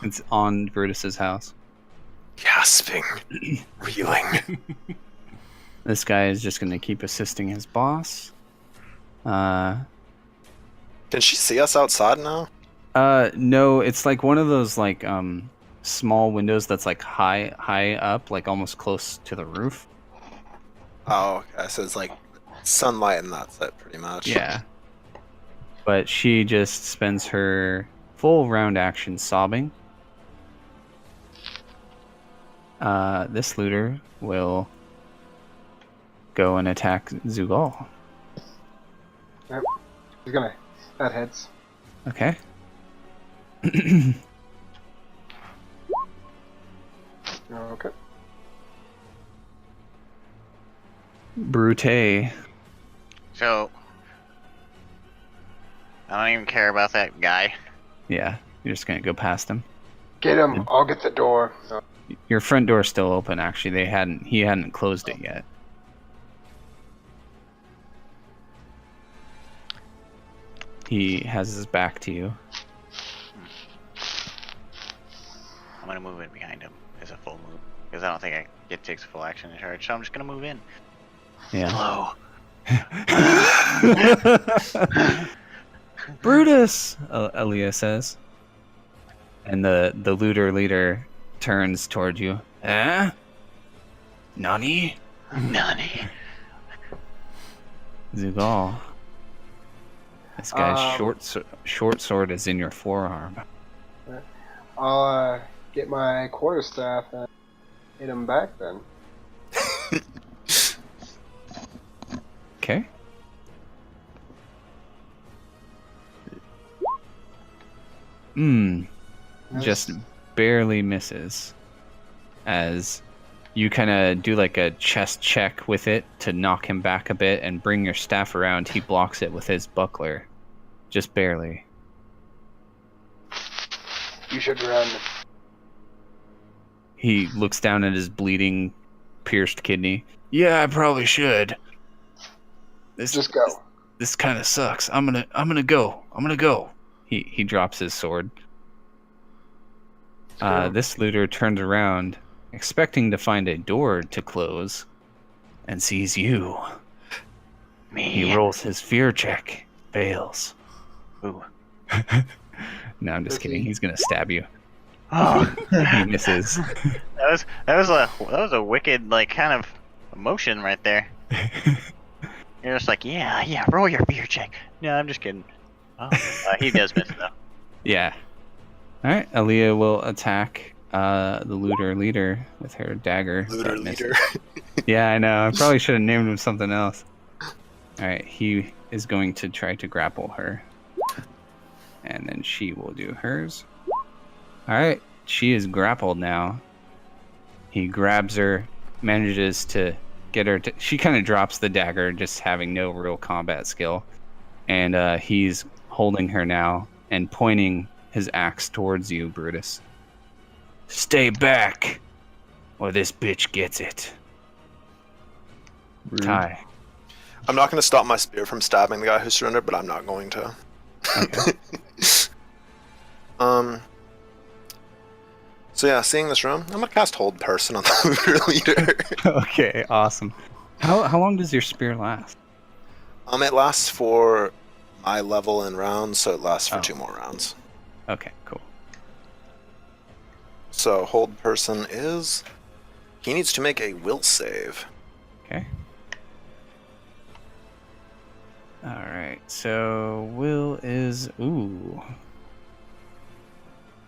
it's on Brutus's house. Gasping. Reeling. This guy is just going to keep assisting his boss. Can she see us outside now? No, it's like one of those like small windows that's like high up, like almost close to the roof. Oh, okay. So it's like sunlight and that's it, pretty much. Yeah. But she just spends her full round action sobbing. This looter will go and attack Zugal. Yep. He's gonna. That hits. Okay. Okay. Brute. So, I don't even care about that guy. Yeah, you're just gonna go past him. Get him. I'll get the door. Your front door's still open. Actually, he hadn't closed it yet. He has his back to you. I'm gonna move in behind him as a full move. Because I don't think it takes a full action to charge, so I'm just gonna move in. Yeah. Hello. Brutus, Aaliyah says. And the looter leader turns toward you. Eh? Nani? Nani. Zugal. This guy's short sword is in your forearm. I'll get my quarterstaff and hit him back then. Okay. Just barely misses. As you kind of do like a chest check with it to knock him back a bit and bring your staff around, he blocks it with his buckler. Just barely. You should run. He looks down at his bleeding, pierced kidney. Yeah, I probably should. Just go. This kind of sucks. I'm gonna go. He drops his sword. This looter turns around, expecting to find a door to close, and sees you. Me. He rolls his fear check, fails. Ooh. No, I'm just Does kidding. he- He's gonna stab you. Oh, He misses. that was a wicked like kind of emotion right there. You're just like, yeah, roll your fear check. No, I'm just kidding. Oh, he does miss though. Yeah. All right. Aaliyah will attack the looter leader with her dagger. Looter but misses. leader. Yeah, I know. I probably should have named him something else. All right. He is going to try to grapple her, and then she will do hers. All right. She is grappled now. He grabs her, manages to get her to. She kind of drops the dagger, just having no real combat skill. And he's holding her now and pointing his axe towards you, Brutus. Stay back, or this bitch gets it. Rude. Ty. I'm not going to stop my spear from stabbing the guy who surrendered, but I'm not going to. Okay. So yeah, seeing this room, I'm gonna cast Hold Person on the looter leader. Okay, awesome. How long does your spear last? It lasts for my level in rounds, so it lasts for Oh. 2 more rounds. Okay, cool. So Hold Person is... He needs to make a will save. Okay. Alright, so Will is... Ooh.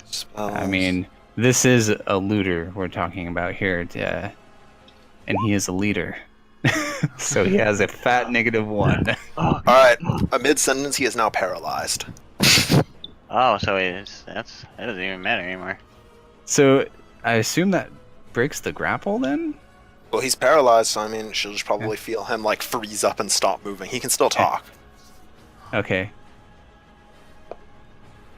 Spells. I mean, this is a looter we're talking about here, and he is a leader. So he has a fat -1. Alright, mid-sentence he is now paralyzed. Oh, so that doesn't even matter anymore. So I assume that breaks the grapple then? Well, he's paralyzed, so I mean, she'll just probably feel him like freeze up and stop moving. He can still talk. Okay.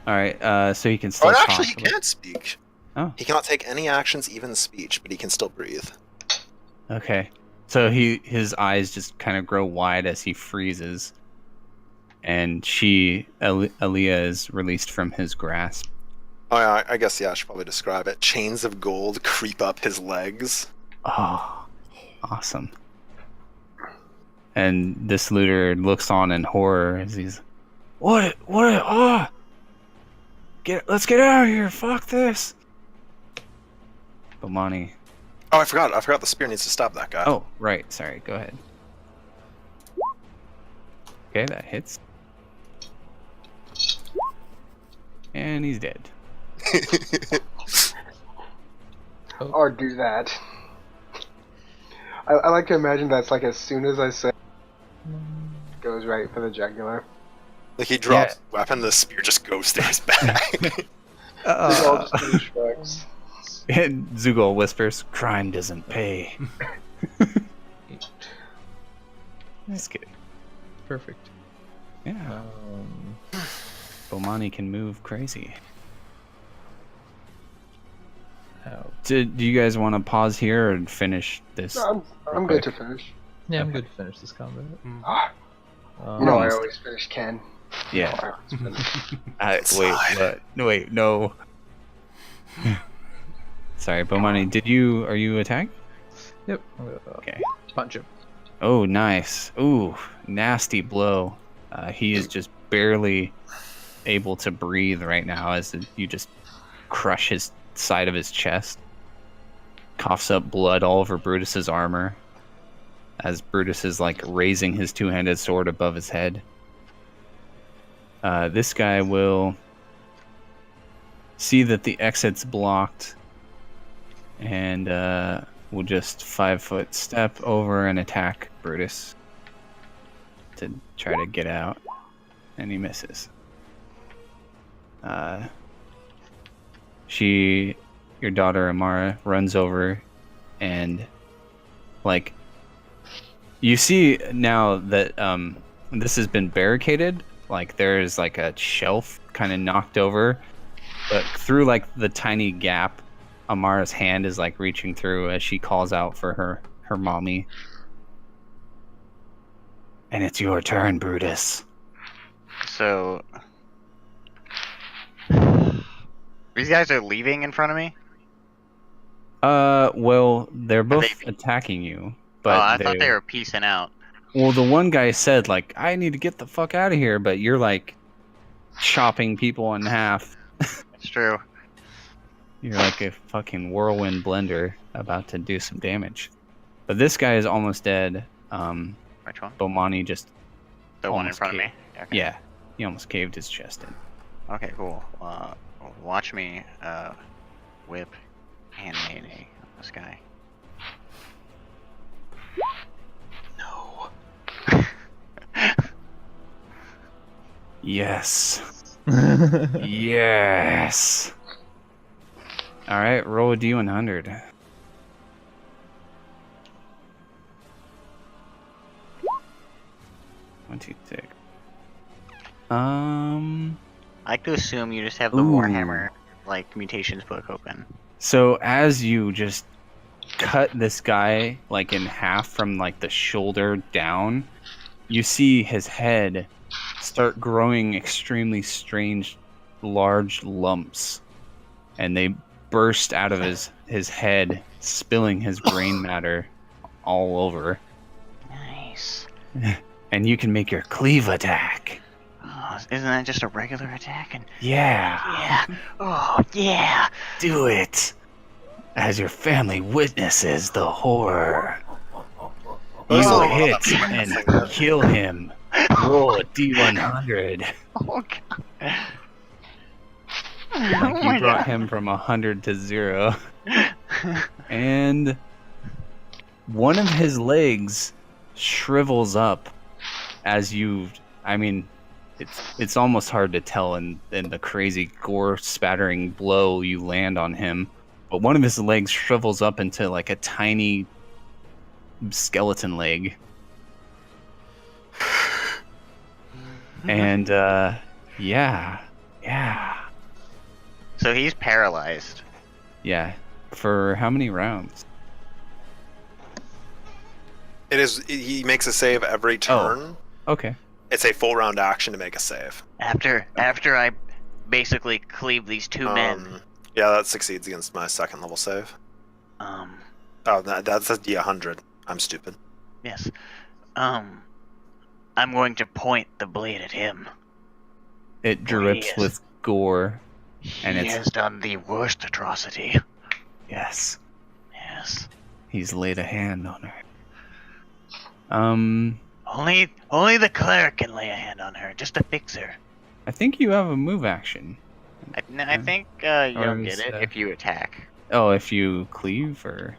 Alright, so he can still Oh, talk. actually, he but- can't speak. Oh. He cannot take any actions, even speech, but he can still breathe. Okay. So his eyes just kind of grow wide as he freezes. And Aaliyah is released from his grasp. Oh yeah, I guess, yeah, I should probably describe it. Chains of gold creep up his legs. Oh, awesome. And this looter looks on in horror as he's, let's get out of here, fuck this. Bomani. Oh, I forgot the spear needs to stab that guy. Oh, right, sorry, go ahead. Okay, that hits. And he's dead. Or do that. I like to imagine that's like as soon as I say, goes right for the jugular. Like he drops the weapon, the spear just goes through his back. It's all just douchebags. And Zugol whispers, "Crime doesn't pay." That's good. Perfect. Yeah. Bomani can move crazy. Do you guys want to pause here or finish this? No, I'm good to finish. Yeah, I'm Okay. good to finish this combat. Ah, Um, you know I almost. always finish Ken. Yeah. I always finish. It's Wait, fine. what? No, wait, no. Sorry, Bomani, are you attacking? Yep. I'm gonna Okay. punch him. Oh, nice. Ooh, nasty blow. He is just barely able to breathe right now as you just crush his side of his chest. Coughs up blood all over Brutus's armor as Brutus is like raising his two-handed sword above his head. This guy will see that the exit's blocked and will just 5-foot step over and attack Brutus to try to get out, and he misses. Your daughter Amara runs over and like you see now that this has been barricaded, like there's like a shelf kind of knocked over, but through like the tiny gap Amara's hand is like reaching through as she calls out for her mommy. And it's your turn, Brutus. So these guys are leaving in front of me. Well, they're both they- attacking you, but I thought they were piecing out. Well, the one guy said like, "I need to get the fuck out of here," but you're like chopping people in half. It's true. You're like a fucking whirlwind blender about to do some damage. But this guy is almost dead. Which one? Bomani just The one in almost front of me? caved. Okay. Yeah, he almost caved his chest in. Okay, cool. Watch me whip hand melee on this guy. No. Yes. Yes. All right, roll a d100. One, two, six. I like to assume you just have the Ooh. Warhammer like mutations book open. So as you just cut this guy like in half from like the shoulder down, you see his head start growing extremely strange large lumps, and they burst out of his head, spilling his brain matter all over. Nice. And you can make your cleave attack. Oh, isn't that just a regular attack? And Yeah, yeah. Oh yeah. do it. As your family witnesses the horror. You Oh. will hit and kill him. Roll a d100. Oh god. Like you brought him from 100 to 0. And one of his legs shrivels up as you, I mean, it's almost hard to tell in the crazy gore spattering blow you land on him, but one of his legs shrivels up into like a tiny skeleton leg. And yeah. So he's paralyzed. Yeah. For how many rounds? It is. He makes a save every turn. Okay. It's a full round action to make a save. After I basically cleave these two men. Yeah, that succeeds against my second level save. Oh, that's a D100. I'm stupid. Yes. I'm going to point the blade at him. It drips with gore. And He it's has done the worst atrocity. yes. Yes. He's laid a hand on her. Only the cleric can lay a hand on her, just to fix her. I think you have a move action. I think you Or don't is, get it if you attack. Oh, if you cleave or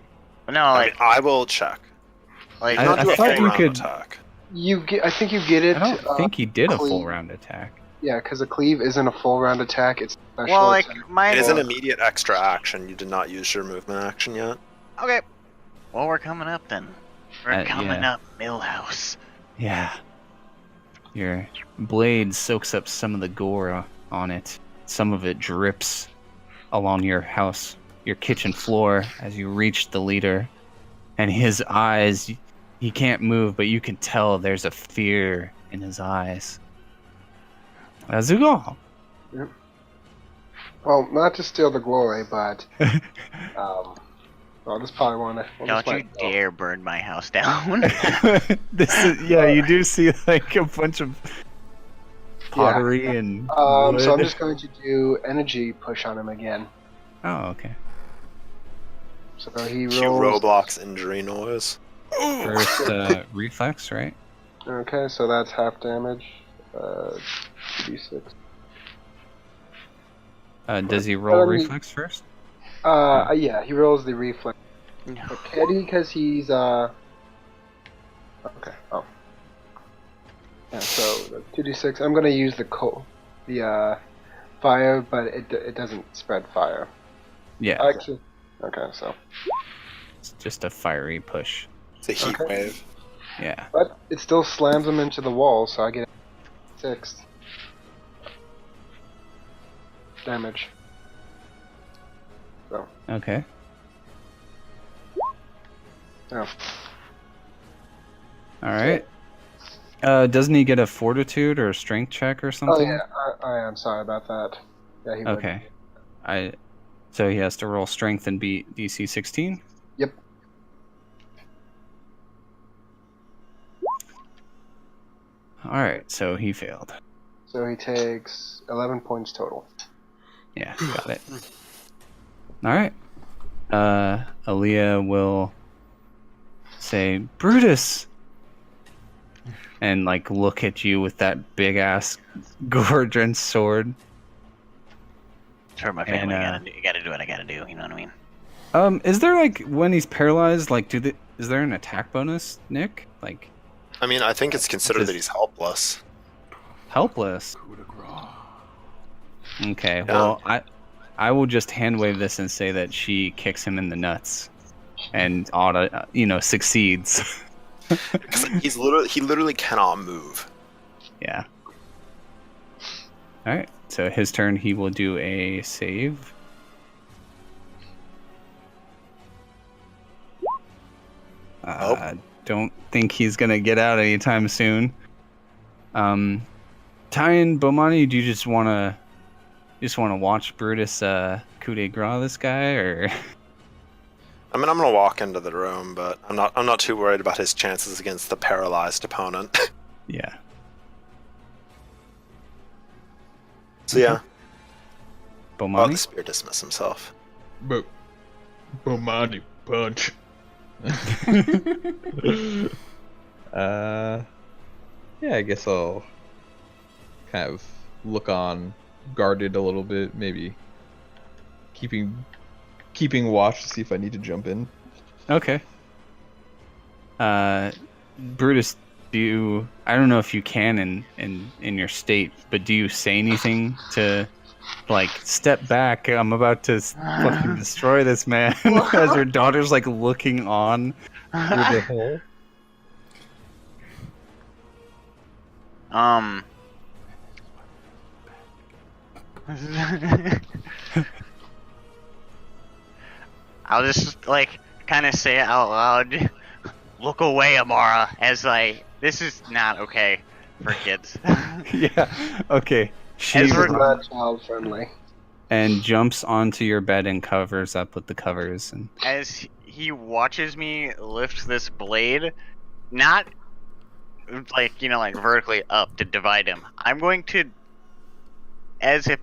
No, I like, mean, I will check. like I Not do a thought full you round could- attack. I think you get it. I don't think he did a full cleave. round attack. Yeah, because a cleave isn't a full round attack. It's a special well, like attack. my. It is an immediate extra action. You did not use your movement action yet. Okay. Well, we're coming up then. We're coming yeah. up, Millhouse. Yeah. Your blade soaks up some of the gore on it. Some of it drips along your house, your kitchen floor as you reach the leader. And his eyes, he can't move, but you can tell there's a fear in his eyes. How's it go? Well, not to steal the glory, but well, this probably want to. Don't you dare burn my house down. This is, yeah, you do see like a bunch of pottery and wood. So I'm just going to do energy push on him again. Oh, okay. So he Cue rolls. Roblox injury noise. First reflex, right? Okay, so that's half damage. D6. Does he roll Um, reflex first? Yeah, he rolls the reflex. No. But can he? Because he's Okay. Oh. Yeah. So 2d6. I'm gonna use the fire, but it doesn't spread fire. Yeah, Actually. Okay. So. it's just a fiery push. It's a heat Okay. wave. Yeah. But it still slams him into the wall, so I get 6 damage. So. Okay. Yeah. All right. Doesn't he get a fortitude or a strength check or Oh something? yeah, I am sorry about that. Yeah, he would. Okay. So he has to roll strength and beat DC 16? Yep. Alright, so he failed. So he takes 11 points total. Yeah, got it. All right. Aaliyah will say, Brutus, and like look at you with that big ass Gordran sword. For my family, you gotta do what I gotta do. You know what I mean? Is there like when he's paralyzed, like is there an attack bonus, Nick? Like, I mean, I think it's considered Just- that he's helpless. helpless. Coup de grace. Okay, Yeah. well I will just hand wave this and say that she kicks him in the nuts, and succeeds. Because he literally cannot move. Yeah. All right. So his turn. He will do a save. Don't think he's gonna get out anytime soon. Ty and Bomani, do you just wanna watch Brutus coup de grace this guy, or? I mean, I'm gonna walk into the room, but I'm not too worried about his chances against the paralyzed opponent. Yeah. So yeah, Bomani. the spear dismiss himself. Bomani punch. Yeah, I guess I'll kind of look on guarded a little bit, maybe keeping watch to see if I need to jump in. Okay. Brutus, I don't know if you can in your state, but do you say anything to, like, step back? I'm about to fucking destroy this man. As your daughter's like looking on through the hole. I'll just like kind of say it out loud. Look away, Amara, as this is not okay for kids. Yeah. Okay. She As we're- It's not child friendly. and jumps onto your bed and covers up with the covers and. As he watches me lift this blade, not like vertically up to divide him. I'm going to, as if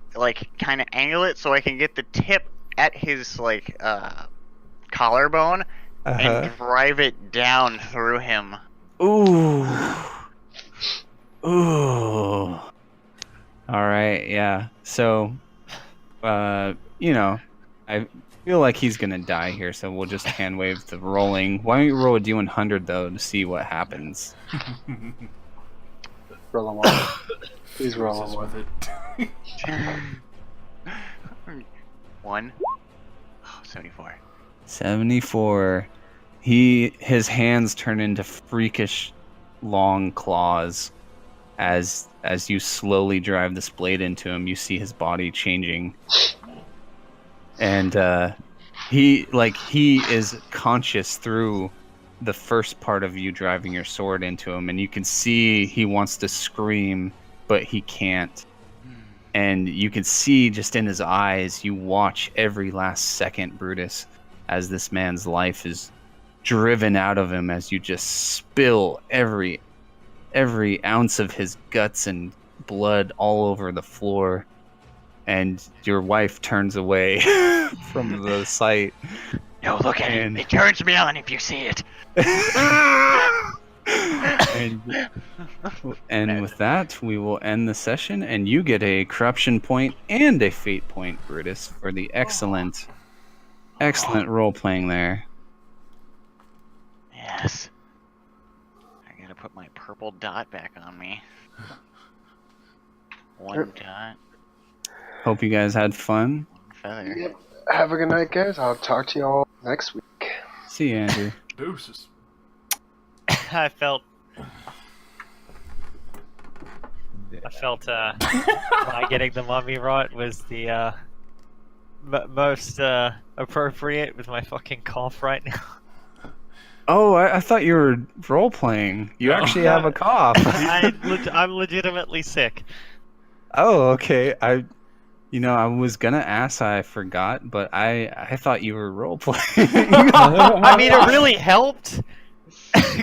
kind of angle it so I can get the tip at his collarbone and drive it down through him. Ooh. Ooh. All right, yeah. So, I feel like he's gonna die here, so we'll just hand wave the rolling. Why don't you roll a D100 though to see what happens? Roll a one. Please roll a Just one. with it. 1. Oh, 74. 74. His hands turn into freakish long claws as you slowly drive this blade into him. You see his body changing, and he is conscious through the first part of you driving your sword into him, and you can see he wants to scream, but he can't. And you can see just in his eyes, you watch every last second, Brutus, as this man's life is driven out of him, as you just spill every ounce of his guts and blood all over the floor. And your wife turns away from the sight. No, look at him. And- It turns me on if you see it. And with that, we will end the session, and you get a corruption point and a fate point, Brutus, for the excellent role playing there. Yes. I gotta put my purple dot back on me. One dot, Hope you guys had fun. one feather. Yep. Have a good night, guys. I'll talk to you all next week. See you, Andrew. Deuces. I felt my getting the mummy right was the most appropriate with my fucking cough right now. Oh, I thought you were role playing. You actually have a cough. I'm legitimately sick. Oh, okay. I was gonna ask, I forgot, but I thought you were role playing. I mean, it really helped.